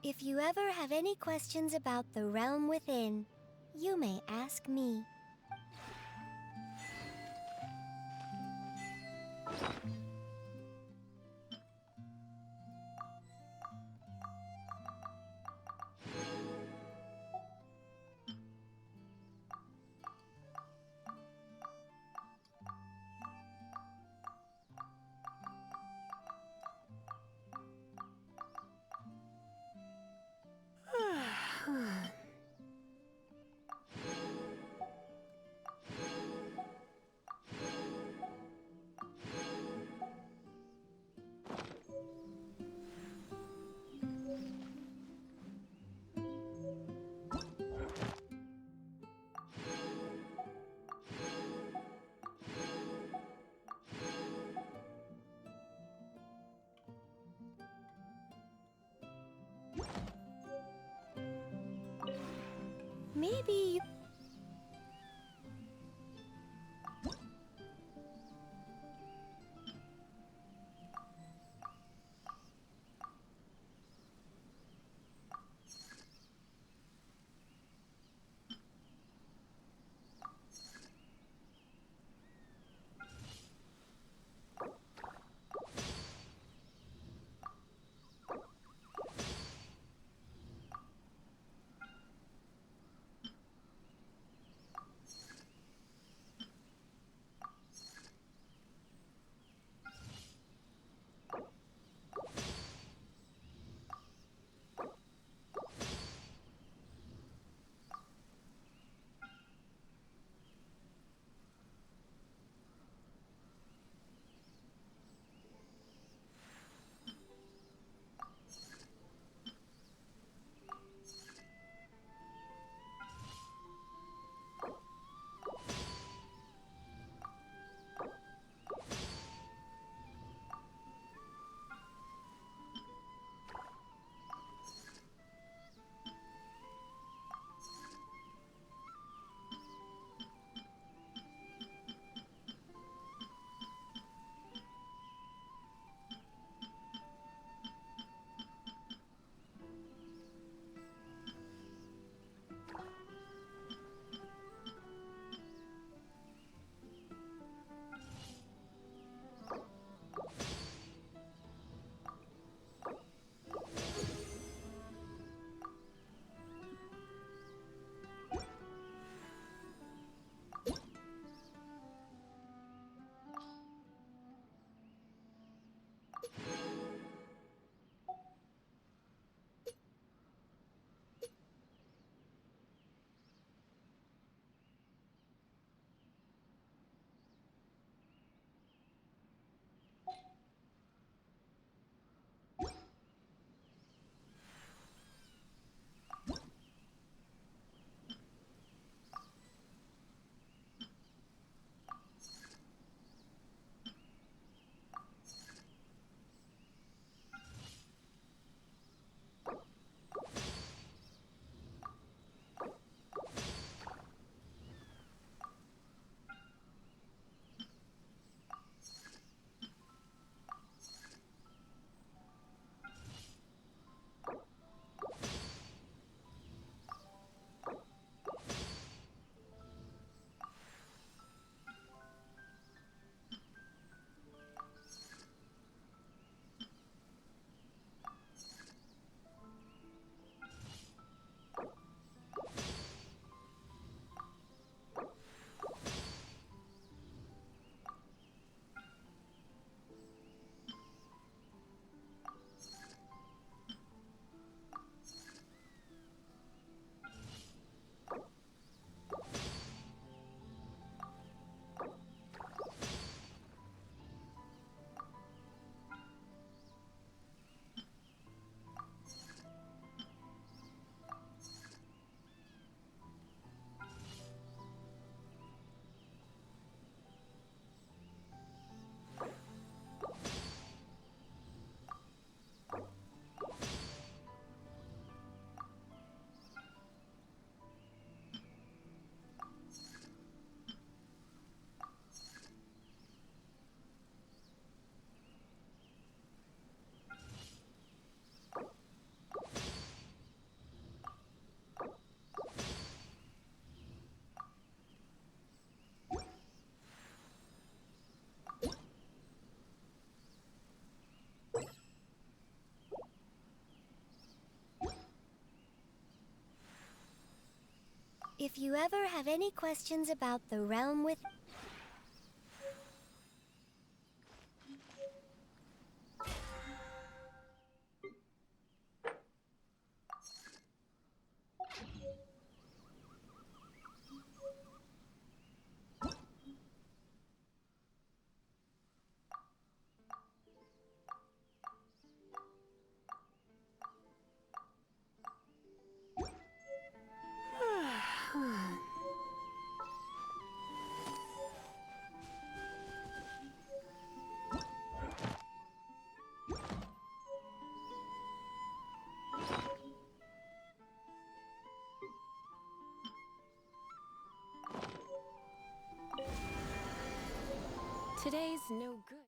If you ever have any questions about the realm within, you may ask me. Maybe you... If you ever have any questions about the realm with... Today's no good.